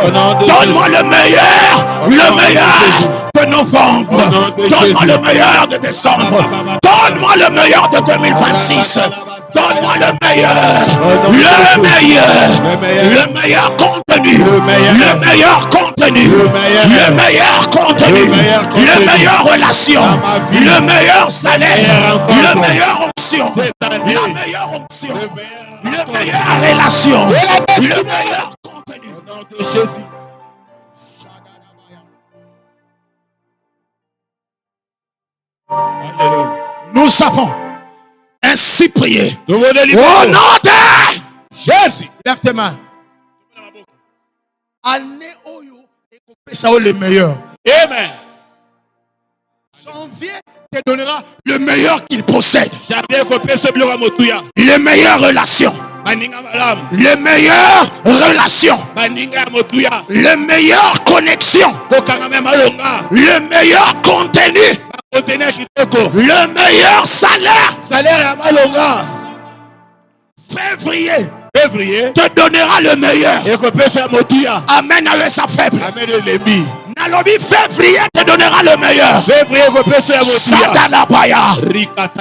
Donne-moi le meilleur de novembre. Donne-moi le meilleur de décembre. Donne-moi le meilleur de 2026. Donne-moi le meilleur contenu, le meilleur contenu, le meilleur contenu, le meilleur relation, le meilleur salaire, le meilleur option, la meilleure option, le meilleur relation, le meilleur contenu. Au nom de Jésus. Nous avons ainsi prié. Au nom de Jésus. Lève tes mains. Année oyo ça le meilleur. Amen. Janvier te donnera le meilleur qu'il possède. Les meilleures relations. Les meilleures relations. Les meilleures connexions. Le meilleur contenu. Le meilleur salaire. Février te donnera le meilleur. Amen avec sa faible. Nalobi février te donnera le meilleur.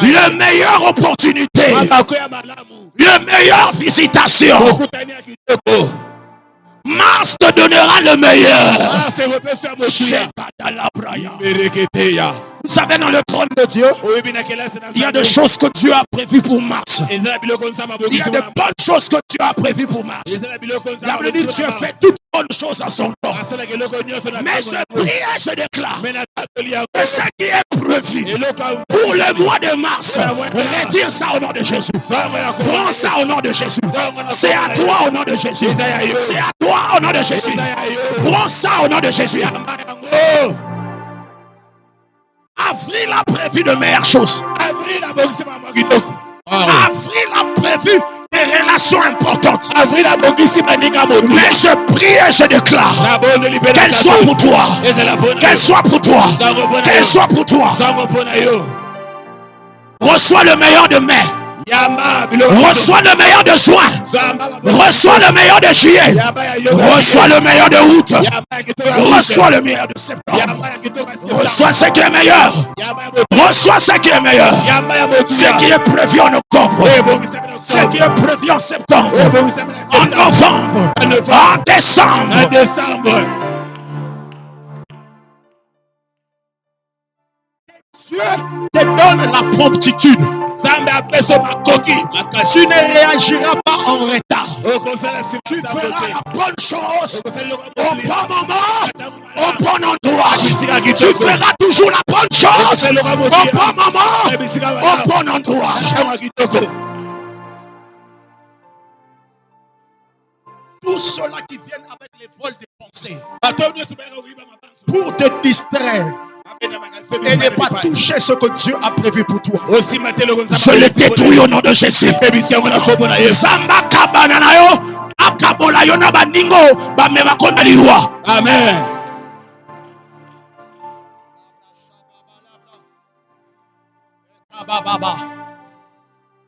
Le meilleur opportunité. Le meilleur visitation. Mars te donnera le meilleur. Vous savez, dans le trône de Dieu, il y a des choses que Dieu a prévues pour Mars. Il y a de bonnes choses que Dieu a prévues pour Mars. La Bible dit Dieu fait toutes bonnes choses à son temps. Mais je prie et je déclare que ce qui est prévu pour le mois de mars, retire ça au nom de Jésus. Prends ça au nom de Jésus. C'est à toi au nom de Jésus. C'est à toi au nom de Jésus. Prends ça au nom de Jésus. Avril a prévu de meilleures choses. Avril a prévu des relations importantes. Mais je prie et je déclare qu'elles soient pour toi. Qu'elles soient pour toi. Qu'elles soient pour toi. Reçois le meilleur de mai. Reçois le meilleur de juin. Reçois le meilleur de juillet. Reçois le meilleur de août. Reçois le meilleur de septembre. Reçois ce qui est meilleur. Reçois ce qui est meilleur. Ce qui est prévu en octobre. Ce qui est prévu en septembre. En novembre. En décembre. Dieu te donne la promptitude. Tu ne réagiras pas en retard. Tu feras la bonne chose au bon moment, au bon endroit. Tu feras toujours la bonne chose au bon moment, au bon endroit. Tous ceux-là qui viennent avec les vols des pensées pour te distraire et ne pas toucher ce que Dieu a prévu pour toi. Je le détruis au nom de Jésus. Amen.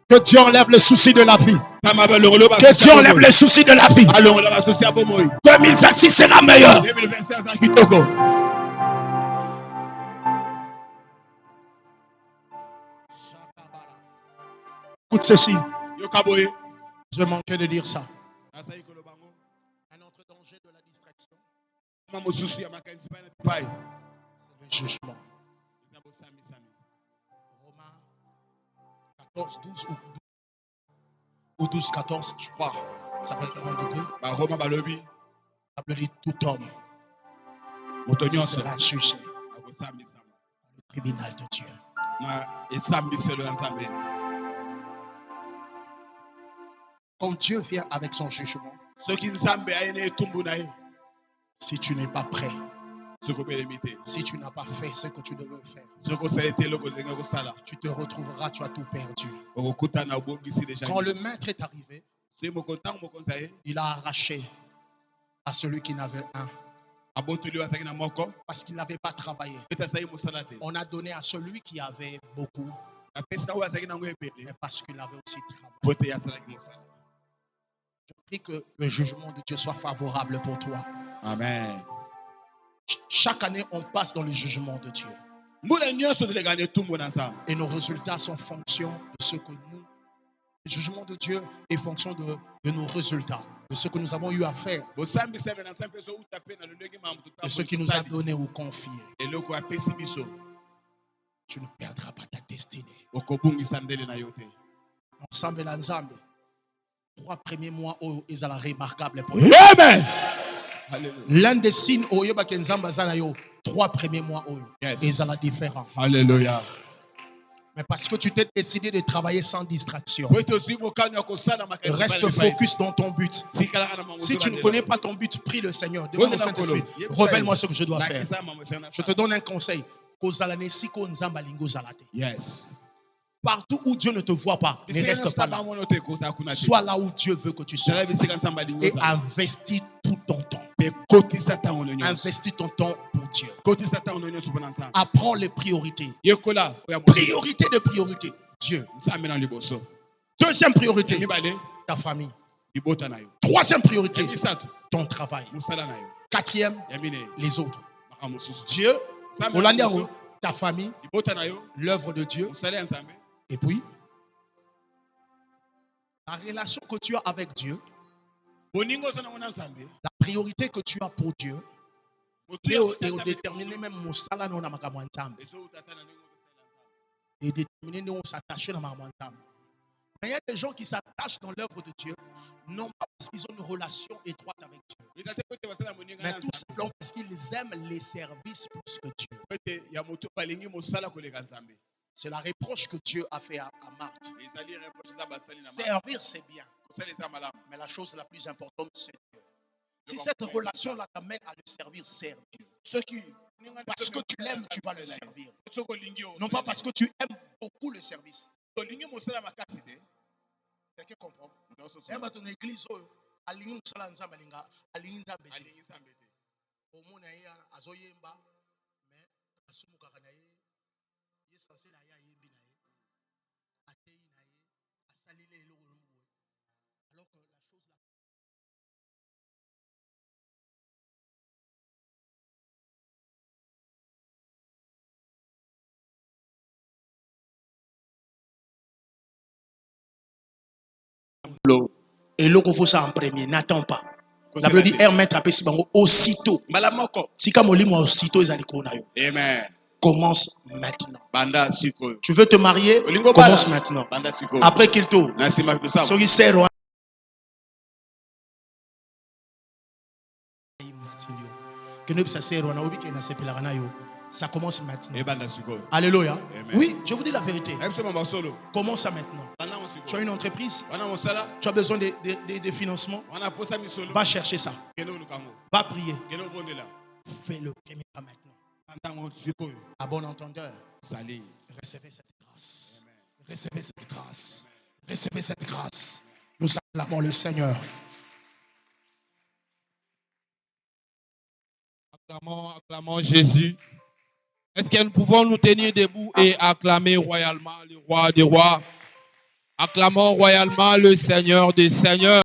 Que Dieu enlève le souci de la vie. Que Dieu enlève les soucis de la vie. 2026 sera meilleur. Écoute ceci. Je manquais de dire ça. Un autre danger de la distraction, c'est le jugement. Romains 14, 12 ou 12, 14, je crois. Ça va être un de deux. Ça veut dire tout homme sera jugé le tribunal de Dieu. Quand Dieu vient avec son jugement, si tu n'es pas prêt, si tu n'as pas fait ce que tu devais faire, tu te retrouveras, tu as tout perdu. Quand le maître est arrivé, il a arraché à celui qui n'avait un. Parce qu'il n'avait pas travaillé. On a donné à celui qui avait beaucoup. Mais parce qu'il avait aussi travaillé. Je prie que le jugement de Dieu soit favorable pour toi. Amen. Chaque année, on passe dans le jugement de Dieu. Et nos résultats sont en fonction de ce que nous. Le jugement de Dieu est fonction de nos résultats, de ce que nous avons eu à faire, de ce qu'il nous a donné ou confié. Tu ne perdras pas ta destinée. Ensemble, l'ensemble. 3 premiers mois, ils sont remarquables pour nous. Amen. L'un des signes, 3 premiers mois, ils sont différents. Alléluia. Mais parce que tu t'es décidé de travailler sans distraction, reste focus dans ton but. Si tu ne connais pas ton but, prie le Seigneur. Demande au Saint-Esprit, révèle-moi ce que je dois faire. Je te donne un conseil. Yes. Partout où Dieu ne te voit pas, ne reste pas là. Sois là où Dieu veut que tu sois. Et investis tout ton temps. Investis ton temps pour Dieu. Apprends les priorités. Priorité de priorité. Dieu. Deuxième priorité, ta famille. Troisième priorité, ton travail. Quatrième, les autres. Dieu, ta famille, l'œuvre de Dieu. Et puis, la relation que tu as avec Dieu, la priorité que tu as pour Dieu, et déterminer même Moussala non amakamwantam. Et déterminer nous s'attacher dans Mamantam. Mais il y a des gens qui s'attachent dans l'œuvre de Dieu, non pas parce qu'ils ont une relation étroite avec Dieu, mais tout simplement parce qu'ils aiment les services plus que Dieu. C'est la reproche que Dieu a fait à Marthe. Servir, c'est bien. Mais la chose la plus importante, c'est Dieu. Si cette relation-là t'amène à le servir, sers Dieu. Parce que tu l'aimes, tu vas le servir. Non pas parce que tu aimes beaucoup le service. Quelqu'un comprend? Dans ton église, Et l'eau faut ça en premier, n'attends pas. La Bible dit remettre à Pessi Bango aussitôt. Si comme on aussitôt ils allaient connaître. Amen. Commence maintenant. Banda siko. Tu veux te marier? Commence maintenant. Banda siko. Après qu'il tourne. Ça commence maintenant. Alléluia. Oui, je vous dis la vérité. Commence ça maintenant. Tu as une entreprise, tu as besoin de financement. Va chercher ça. Va prier. Fais le premier pas maintenant. À bon entendeur, recevez cette grâce. Recevez cette grâce. Recevez cette grâce. Nous acclamons le Seigneur. Acclamons Jésus. Est-ce que nous pouvons nous tenir debout et acclamer royalement le roi des rois? Acclamons royalement le Seigneur des seigneurs.